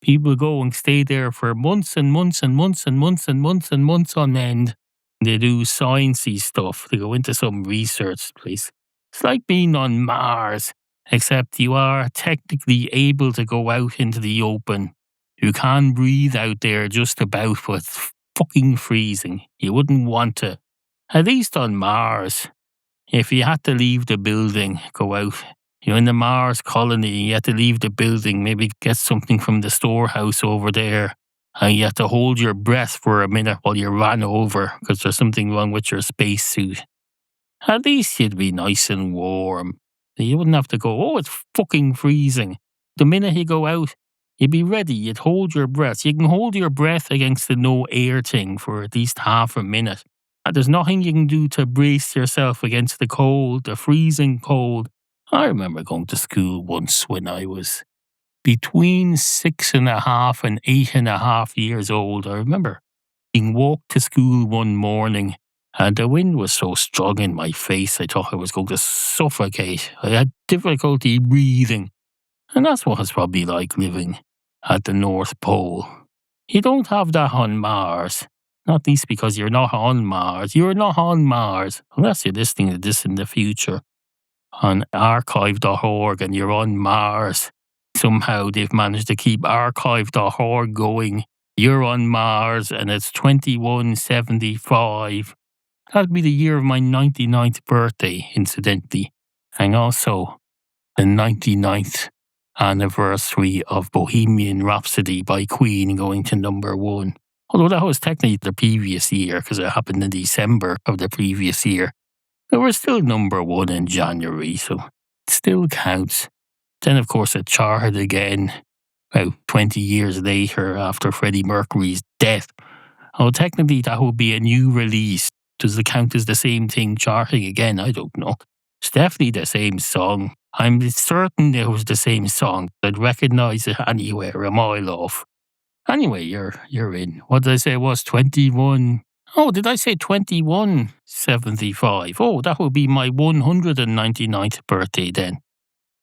People go and stay there for months and months and months and months and months and months on end. They do sciencey stuff. They go into some research place. It's like being on Mars, except you are technically able to go out into the open. You can breathe out there just about, but it's fucking freezing. You wouldn't want to. At least on Mars, if you had to leave the building, go out. You're in the Mars colony, you had to leave the building, maybe get something from the storehouse over there, and you had to hold your breath for a minute while you ran over because there's something wrong with your spacesuit. At least you'd be nice and warm. You wouldn't have to go, oh, it's fucking freezing. The minute you go out, you'd be ready, you'd hold your breath. You can hold your breath against the no air thing for at least half a minute. And there's nothing you can do to brace yourself against the cold, the freezing cold. I remember going to school once when I was between 6.5 and 8.5 years old. I remember being walked to school one morning and the wind was so strong in my face I thought I was going to suffocate. I had difficulty breathing. And that's what it's probably like living at the North Pole. You don't have that on Mars. Not least because you're not on Mars. You're not on Mars unless you're listening to this in the future on archive.org and you're on Mars. Somehow they've managed to keep archive.org going. You're on Mars and it's 2175. That'd be the year of my 99th birthday, incidentally. And also the 99th anniversary of Bohemian Rhapsody by Queen going to #1. Although that was technically the previous year because it happened in December of the previous year. It was still #1 in January, so it still counts. Then, of course, it charted again about 20 years later after Freddie Mercury's death. Oh, technically, that would be a new release. Does it count as the same thing charting again? I don't know. It's definitely the same song. I'm certain it was the same song. I'd recognise it anywhere a mile off. Anyway, you're in. What did I say it was? 21. Oh, did I say 2175? Oh, that would be my 199th birthday then.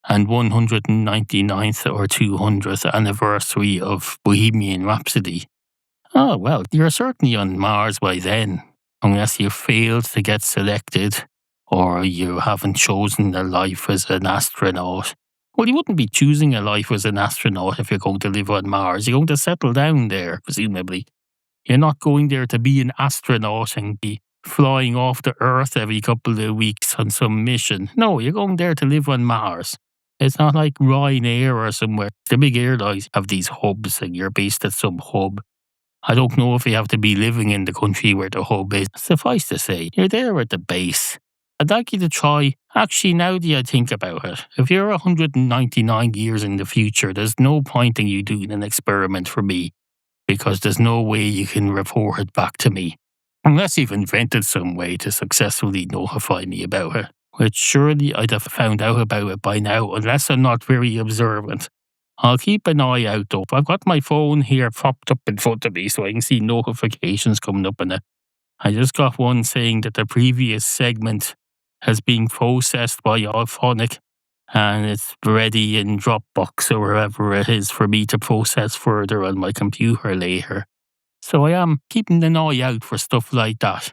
And 199th or 200th anniversary of Bohemian Rhapsody. Oh, well, you're certainly on Mars by then. Unless you failed to get selected or you haven't chosen a life as an astronaut. Well, you wouldn't be choosing a life as an astronaut if you're going to live on Mars. You're going to settle down there, presumably. You're not going there to be an astronaut and be flying off the Earth every couple of weeks on some mission. No, you're going there to live on Mars. It's not like Ryanair or somewhere. The big airlines have these hubs and you're based at some hub. I don't know if you have to be living in the country where the hub is. Suffice to say, you're there at the base. I'd like you to try, actually now that I think about it, if you're 199 years in the future, there's no point in you doing an experiment for me. Because there's no way you can report it back to me. Unless you've invented some way to successfully notify me about it. Which surely I'd have found out about it by now, unless I'm not very observant. I'll keep an eye out though. I've got my phone here propped up in front of me so I can see notifications coming up on it. I just got one saying that the previous segment has been processed by Auphonic and it's ready in Dropbox or wherever it is for me to process further on my computer later. So I am keeping an eye out for stuff like that.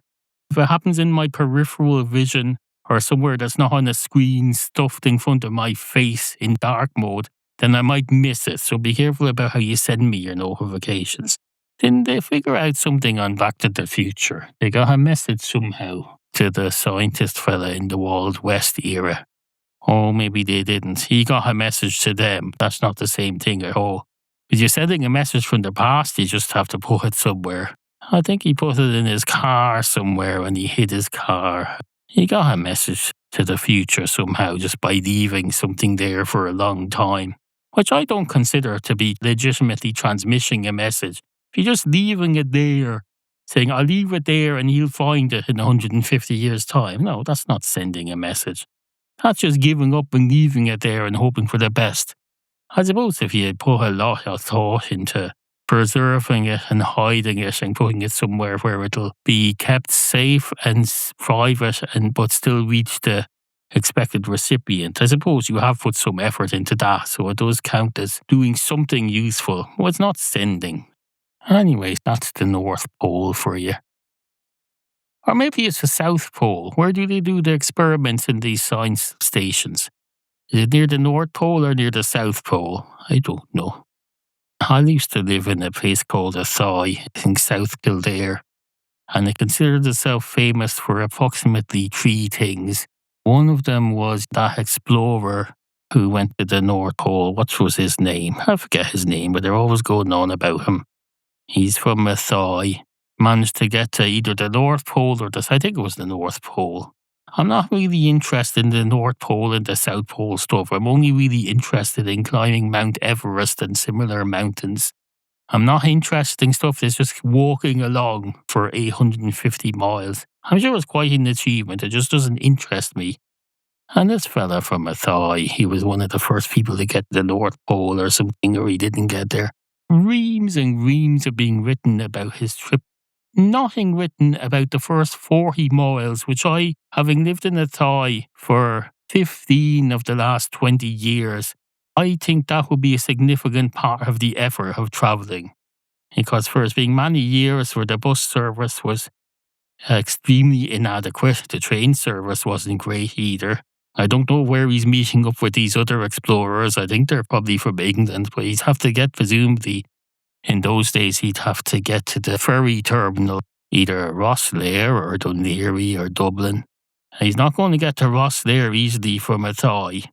If it happens in my peripheral vision or somewhere that's not on a screen stuffed in front of my face in dark mode, then I might miss it. So be careful about how you send me your notifications. Didn't they figure out something on Back to the Future? They got a message somehow to the scientist fella in the Wild West era. Oh, maybe they didn't. He got a message to them. That's not the same thing at all. If you're sending a message from the past, you just have to put it somewhere. I think he put it in his car somewhere when he hid his car. He got a message to the future somehow just by leaving something there for a long time, which I don't consider to be legitimately transmitting a message. If you're just leaving it there, saying, I'll leave it there and he'll find it in 150 years' time. No, that's not sending a message. That's just giving up and leaving it there and hoping for the best. I suppose if you put a lot of thought into preserving it and hiding it and putting it somewhere where it'll be kept safe and private but still reach the expected recipient. I suppose you have put some effort into that, so it does count as doing something useful. Well, it's not sending. Anyways, that's the North Pole for you. Or maybe it's the South Pole. Where do they do the experiments in these science stations? Is it near the North Pole or near the South Pole? I don't know. I used to live in a place called Athy in South Kildare, and it considered itself famous for approximately 3 things. One of them was that explorer who went to the North Pole. What was his name? I forget his name, but they're always going on about him. He's from Athy. Managed to get to either the North Pole or I think it was the North Pole. I'm not really interested in the North Pole and the South Pole stuff. I'm only really interested in climbing Mount Everest and similar mountains. I'm not interested in stuff that's just walking along for 850 miles. I'm sure it's quite an achievement. It just doesn't interest me. And this fella from Athy, he was one of the first people to get to the North Pole or something, or he didn't get there. Reams and reams are being written about his trip. Nothing written about the first 40 miles, which I, having lived in Athy for 15 of the last 20 years, I think that would be a significant part of the effort of travelling. Because for us being many years where the bus service was extremely inadequate, the train service wasn't great either. I don't know where he's meeting up with these other explorers. I think they're probably from England, but he'd have to get, presumably, in those days, he'd have to get to the ferry terminal, either Rosslare or Dún Laoghaire or Dublin. He's not going to get to Rosslare easily from Athy.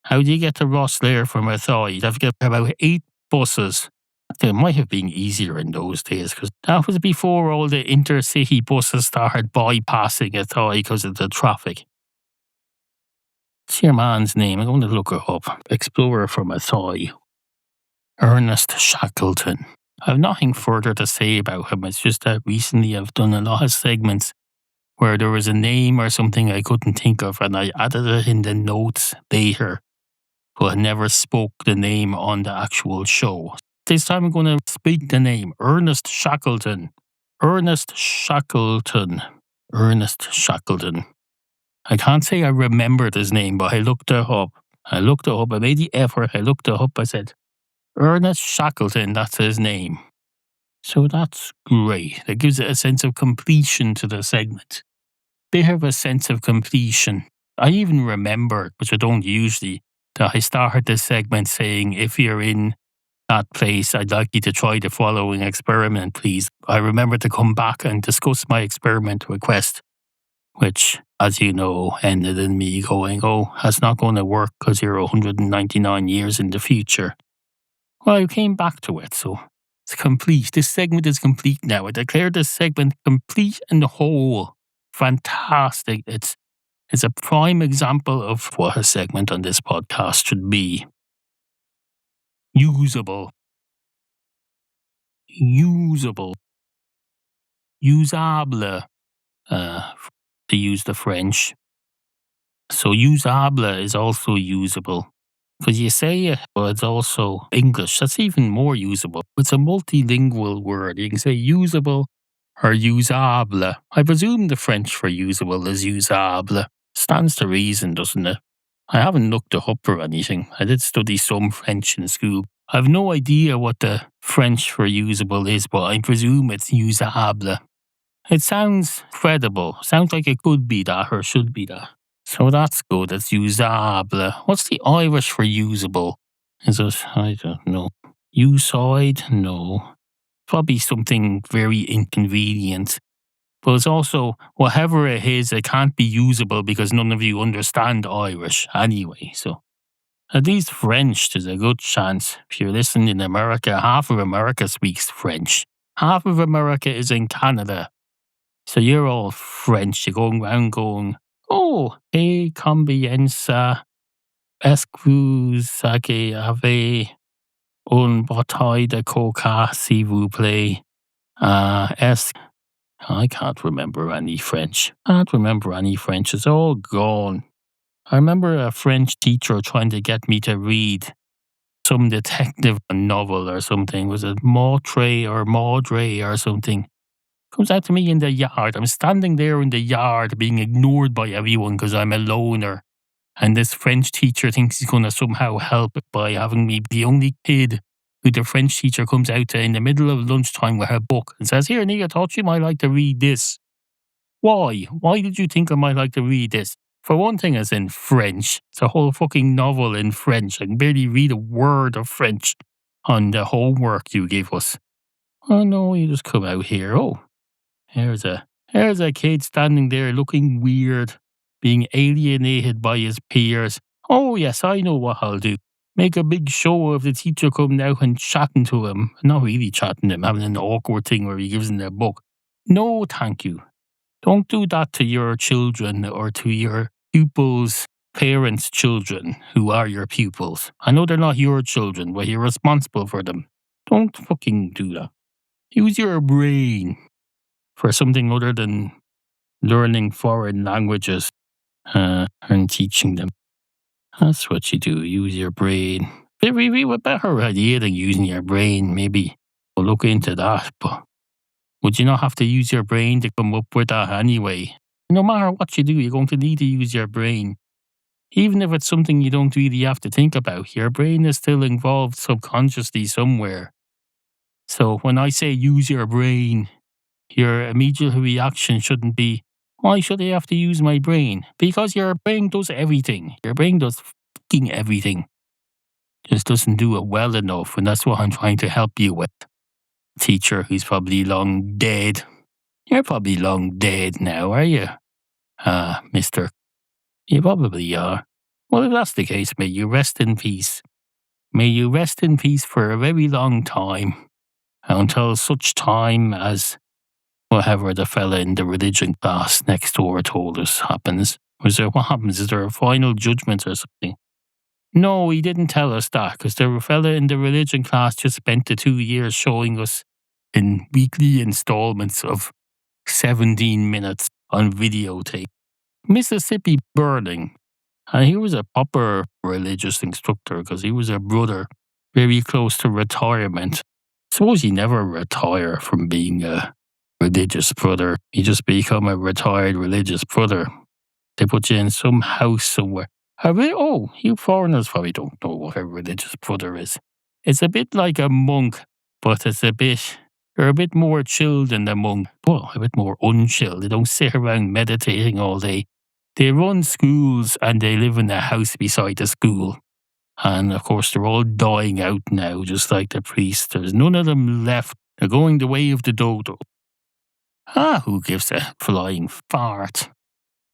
How do you get to Rosslare from Athy? You'd have to get about 8 buses. It might have been easier in those days, because that was before all the intercity buses started bypassing Athy because of the traffic. What's your man's name? I'm going to look it up. Explorer from Athy. Ernest Shackleton. I have nothing further to say about him. It's just that recently I've done a lot of segments where there was a name or something I couldn't think of, and I added it in the notes later, but I never spoke the name on the actual show. This time I'm going to speak the name. Ernest Shackleton. Ernest Shackleton. Ernest Shackleton. I can't say I remembered his name, but I looked it up. I made the effort. I looked it up. I said, Ernest Shackleton, that's his name. So that's great. It gives it a sense of completion to the segment. Bit of a sense of completion. I even remember, which I don't usually, that I started this segment saying, if you're in that place, I'd like you to try the following experiment, please. I remember to come back and discuss my experiment request, which, as you know, ended in me going, oh, that's not going to work because you're 199 years in the future. Well, I came back to it, so it's complete. This segment is complete now. I declare this segment complete and whole. Fantastic. It's a prime example of what a segment on this podcast should be. Usable. Usable. Usable. To use the French. So usable is also usable. Because you say it, but it's also English. That's even more usable. It's a multilingual word. You can say usable or usable. I presume the French for usable is usable. Stands to reason, doesn't it? I haven't looked it up or anything. I did study some French in school. I have no idea what the French for usable is, but I presume it's usable. It sounds credible. Sounds like it could be that or should be that. So that's good. It's usable. What's the Irish for usable? Is it, I don't know. Uside? No. Probably something very inconvenient. But it's also, whatever it is, it can't be usable because none of you understand Irish anyway. So at least French, there's a good chance. If you're listening in America, half of America speaks French. Half of America is in Canada. So you're all French. You're going around going, oh, hey, combienza, excuse que avez un bouteille de coca, s'il vous plaît. I can't remember any French. It's all gone. I remember a French teacher trying to get me to read some detective novel or something. Was it Maigret or Maudre or something? Comes out to me in the yard. I'm standing there in the yard being ignored by everyone because I'm a loner. And this French teacher thinks he's going to somehow help it by having me be the only kid who the French teacher comes out to in the middle of lunchtime with her book and says, "Here, Neal, I thought you might like to read this." Why? Why did you think I might like to read this? For one thing, it's in French. It's a whole fucking novel in French. I can barely read a word of French on the homework you gave us. Oh no, you just come out here. Oh, here's a kid standing there looking weird, being alienated by his peers. Oh yes, I know what I'll do. Make a big show of the teacher coming out and chatting to him. Not really chatting to him, having an awkward thing where he gives him their book. No, thank you. Don't do that to your children or to your pupils' parents' children who are your pupils. I know they're not your children, but you're responsible for them. Don't fucking do that. Use your brain for something other than learning foreign languages and teaching them. That's what you do. Use your brain. Maybe a better idea than using your brain. Maybe we'll look into that. But would you not have to use your brain to come up with that anyway? No matter what you do, you're going to need to use your brain. Even if it's something you don't really have to think about, your brain is still involved subconsciously somewhere. So when I say use your brain, your immediate reaction shouldn't be, why should I have to use my brain? Because your brain does everything. Your brain does fucking everything. Just doesn't do it well enough, and that's what I'm trying to help you with. Teacher who's probably long dead. You're probably long dead now, are you? Mister. You probably are. Well, if that's the case, may you rest in peace. May you rest in peace for a very long time. Until such time as whatever the fella in the religion class next door told us happens. What happens? Is there a final judgment or something? No, he didn't tell us that, because the fella in the religion class just spent the 2 years showing us in weekly installments of 17 minutes on videotape. Mississippi Burning. And he was a proper religious instructor because he was a brother very close to retirement. Suppose you never retire from being a religious brother. You just become a retired religious brother. They put you in some house somewhere. Oh, you foreigners probably don't know what a religious brother is. It's a bit like a monk, but they're a bit more chilled than the monk. Well, a bit more unchilled. They don't sit around meditating all day. They run schools and they live in a house beside the school. And of course, they're all dying out now, just like the priests. There's none of them left. They're going the way of the dodo. Who gives a flying fart?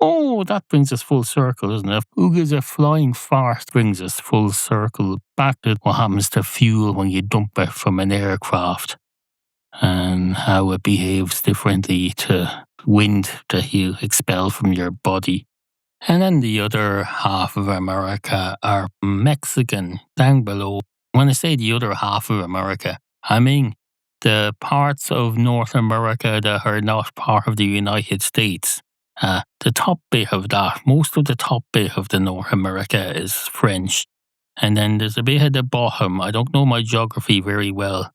Oh, that brings us full circle, doesn't it? Who gives a flying fart brings us full circle back to what happens to fuel when you dump it from an aircraft and how it behaves differently to wind that you expel from your body. And then the other half of America are Mexican, down below. When I say the other half of America, I mean the parts of North America that are not part of the United States. The top bit of that, most of the top bit of the North America is French. And then there's a bit at the bottom. I don't know my geography very well,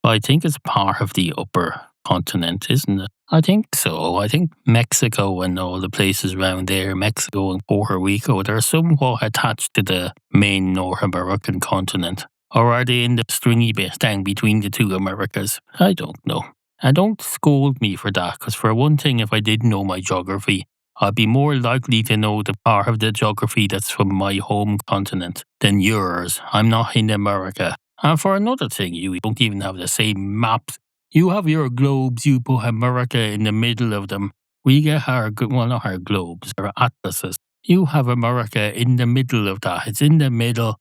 but I think it's part of the upper continent, isn't it? I think so. I think Mexico and all the places around there, Mexico and Puerto Rico, they're somewhat attached to the main North American continent. Or are they in the stringy bit down between the two Americas? I don't know. And don't scold me for that, because for one thing, if I did know my geography, I'd be more likely to know the part of the geography that's from my home continent than yours. I'm not in America. And for another thing, you don't even have the same maps. You have your globes, you put America in the middle of them. We get not our globes, our atlases. You have America in the middle of that. It's in the middle.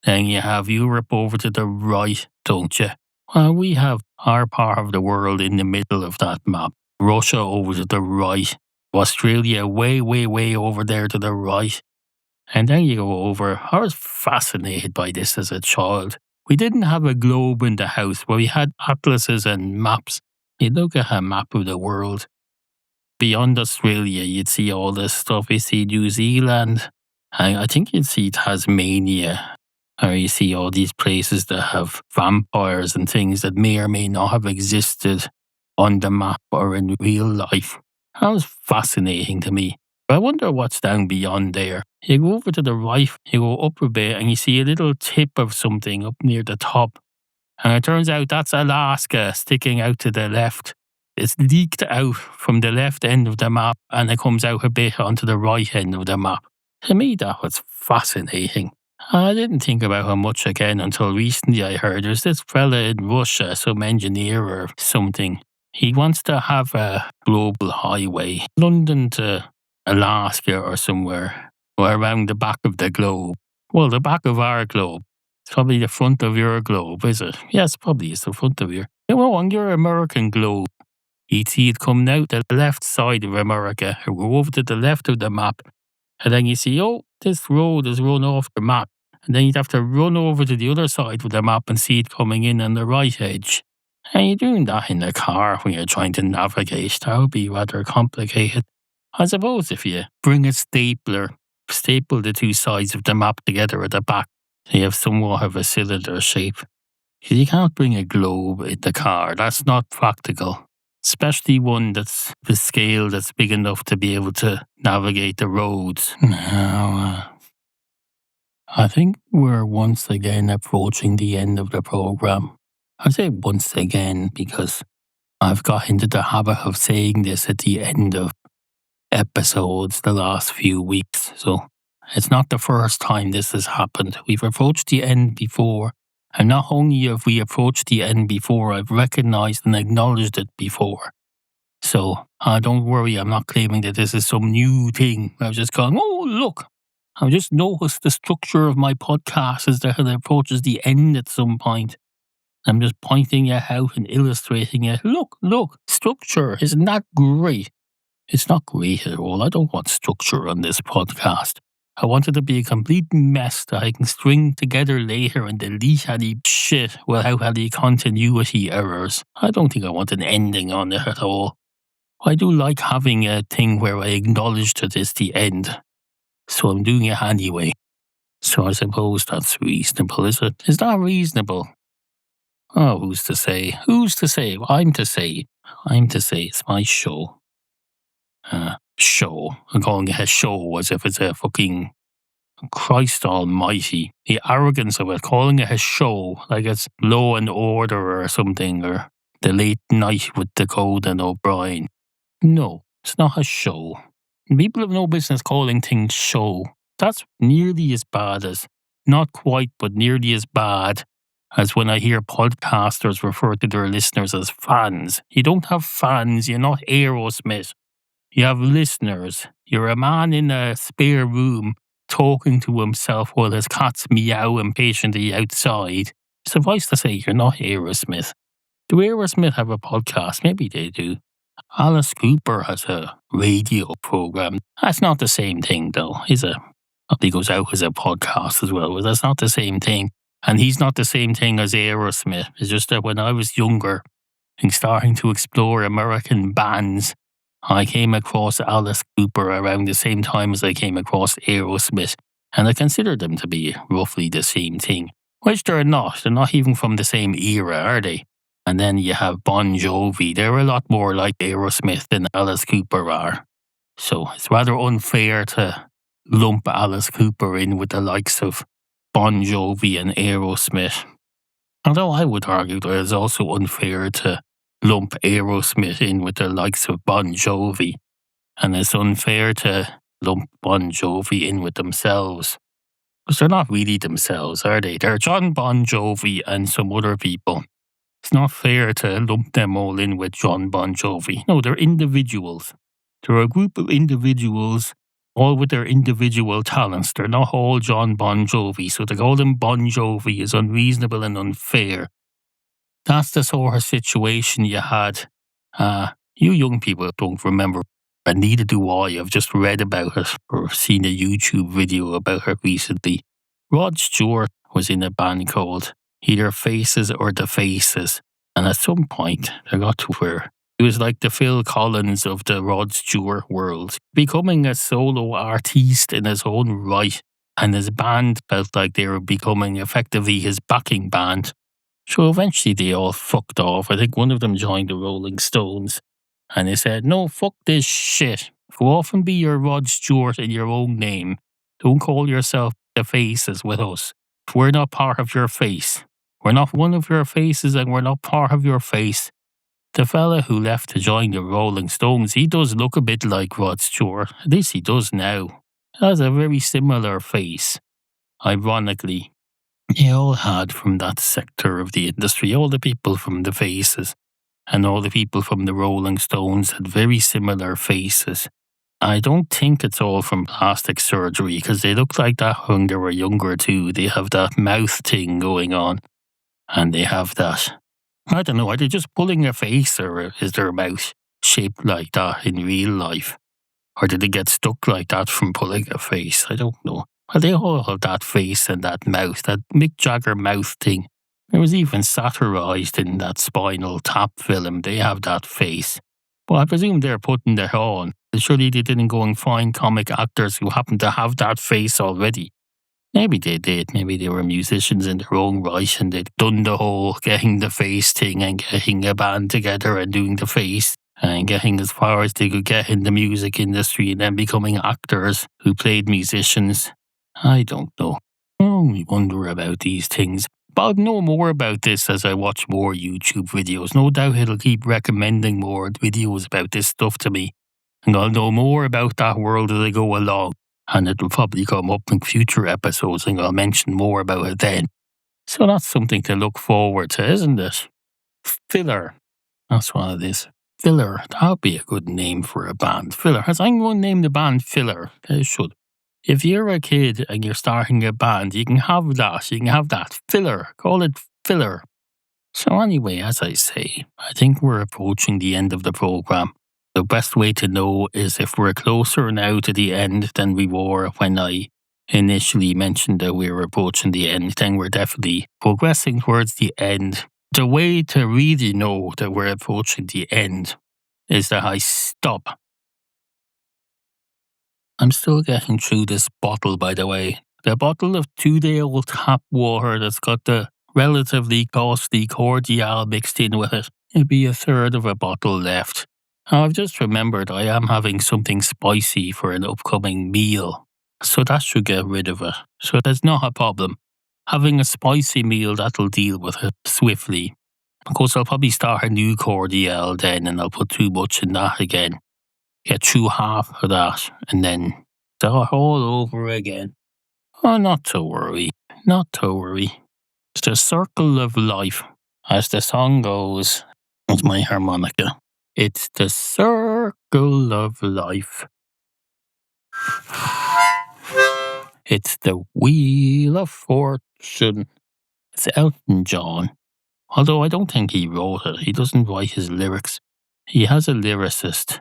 Then you have Europe over to the right, don't you? Well, we have our part of the world in the middle of that map. Russia over to the right. Australia way, way, way over there to the right. And then you go over. I was fascinated by this as a child. We didn't have a globe in the house, but we had atlases and maps. You look at a map of the world. Beyond Australia, you'd see all this stuff. You see New Zealand. I think you'd see Tasmania. Or you see all these places that have vampires and things that may or may not have existed on the map or in real life. That was fascinating to me. But I wonder what's down beyond there. You go over to the right, you go up a bit, and you see a little tip of something up near the top. And it turns out that's Alaska sticking out to the left. It's leaked out from the left end of the map and it comes out a bit onto the right end of the map. To me, that was fascinating. I didn't think about how much again until recently. I heard there's this fella in Russia, some engineer or something. He wants to have a global highway, London to Alaska or somewhere, or around the back of the globe. Well, the back of our globe. It's probably the front of your globe, is it? Yes, probably it's the front of your... Well, on your American globe, you'd see it coming out the left side of America, or go over to the left of the map, and then you see, oh, this road is run off the map. And then you'd have to run over to the other side of the map and see it coming in on the right edge. And you're doing that in the car when you're trying to navigate. That would be rather complicated. I suppose if you bring a stapler, staple the two sides of the map together at the back, so you have somewhat of a cylinder shape. Because you can't bring a globe in the car. That's not practical. Especially one that's the scale that's big enough to be able to navigate the roads. Now, I think we're once again approaching the end of the program. I say once again because I've got into the habit of saying this at the end of episodes the last few weeks. So it's not the first time this has happened. We've approached the end before. And not only have we approached the end before, I've recognized and acknowledged it before. So don't worry, I'm not claiming that this is some new thing. I've just gone, oh, look. I've just noticed the structure of my podcast as it approaches the end at some point. I'm just pointing it out and illustrating it. Look, structure. Isn't that great? It's not great at all. I don't want structure on this podcast. I want it to be a complete mess that I can string together later and delete any shit without any continuity errors. I don't think I want an ending on it at all. I do like having a thing where I acknowledge that it's the end. So I'm doing it anyway. So I suppose that's reasonable, is it? Is that reasonable? Oh, who's to say? Who's to say? I'm to say. I'm to say. It's my show. Show. I'm calling it a show as if it's a fucking... Christ almighty. The arrogance of it. Calling it a show like it's Law and Order or something, or The Late Night with Dakota and O'Brien. No, it's not a show. People have no business calling things show. That's nearly as bad as, not quite, but nearly as bad as when I hear podcasters refer to their listeners as fans. You don't have fans, you're not Aerosmith. You have listeners. You're a man in a spare room talking to himself while his cats meow impatiently outside. Suffice to say, you're not Aerosmith. Do Aerosmith have a podcast? Maybe they do. Alice Cooper has a radio program. That's not the same thing, though. He goes out as a podcast as well, but that's not the same thing. And he's not the same thing as Aerosmith. It's just that when I was younger and starting to explore American bands, I came across Alice Cooper around the same time as I came across Aerosmith, and I consider them to be roughly the same thing. Which they're not. They're not even from the same era, are they? And then you have Bon Jovi. They're a lot more like Aerosmith than Alice Cooper are. So it's rather unfair to lump Alice Cooper in with the likes of Bon Jovi and Aerosmith. Although I would argue that it's also unfair to lump Aerosmith in with the likes of Bon Jovi. And it's unfair to lump Bon Jovi in with themselves. Because they're not really themselves, are they? They're John Bon Jovi and some other people. It's not fair to lump them all in with John Bon Jovi. No, they're individuals. They're a group of individuals, all with their individual talents. They're not all John Bon Jovi, so to call them Bon Jovi is unreasonable and unfair. That's the sort of situation you had. You young people don't remember, and neither do I. I've just read about it or seen a YouTube video about it recently. Rod Stewart was in a band called Either Faces or The Faces, and at some point they got to where he was like the Phil Collins of the Rod Stewart world, becoming a solo artiste in his own right. and his band felt like they were becoming effectively his backing band. So eventually they all fucked off. I think one of them joined the Rolling Stones, and they said, "No, fuck this shit. Go off and be your Rod Stewart in your own name. Don't call yourself the Faces with us. We're not part of your face. We're not one of your faces, and we're not part of your face." The fella who left to join the Rolling Stones, he does look a bit like Rod Stewart. At least he does now. He has a very similar face. Ironically, they all had from that sector of the industry, all the people from the Faces and all the people from the Rolling Stones had very similar faces. I don't think it's all from plastic surgery, because they look like that when they were younger too. They have that mouth thing going on, and they have that. I don't know, are they just pulling a face, or is their mouth shaped like that in real life? Or did they get stuck like that from pulling a face? I don't know. Well, they all have that face and that mouth, that Mick Jagger mouth thing. It was even satirised in that Spinal Tap film. They have that face. Well, I presume they're putting it on. Surely they didn't go and find comic actors who happen to have that face already. Maybe they did. Maybe they were musicians in their own right and they'd done the whole getting the face thing and getting a band together and doing the face and getting as far as they could get in the music industry and then becoming actors who played musicians. I don't know. I only wonder about these things. But I'll know more about this as I watch more YouTube videos. No doubt it'll keep recommending more videos about this stuff to me. And I'll know more about that world as I go along. And it'll probably come up in future episodes and I'll mention more about it then. So that's something to look forward to, isn't it? Filler. That's what it is. Filler. That would be a good name for a band. Filler. As I'm going to name the band Filler. They should. If you're a kid and you're starting a band, you can have that. You can have that. Filler. Call it Filler. So anyway, as I say, I think we're approaching the end of the program. The best way to know is if we're closer now to the end than we were when I initially mentioned that we were approaching the end, then we're definitely progressing towards the end. The way to really know that we're approaching the end is that I stop. I'm still getting through this bottle, by the way. The bottle of 2-day-old tap water that's got the relatively costly cordial mixed in with it. It'd be a third of a bottle left. I've just remembered I am having something spicy for an upcoming meal, so that should get rid of it. So that's not a problem. Having a spicy meal, that'll deal with it swiftly. Of course, I'll probably start a new cordial then, and I'll put too much in that again. Get through half of that, and then start all over again. Oh, not to worry. Not to worry. It's the circle of life. As the song goes, it's my harmonica. It's the circle of life. It's the wheel of fortune. It's Elton John. Although I don't think he wrote it. He doesn't write his lyrics. He has a lyricist.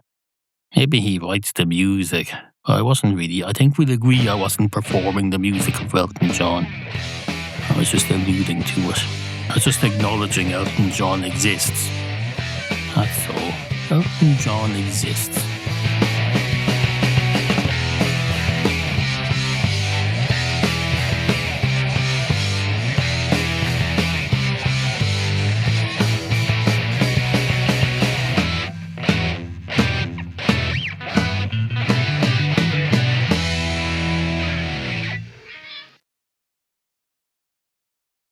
Maybe he writes the music. But I think we'll agree I wasn't performing the music of Elton John. I was just alluding to it. I was just acknowledging Elton John exists. That's all. Elton John exists.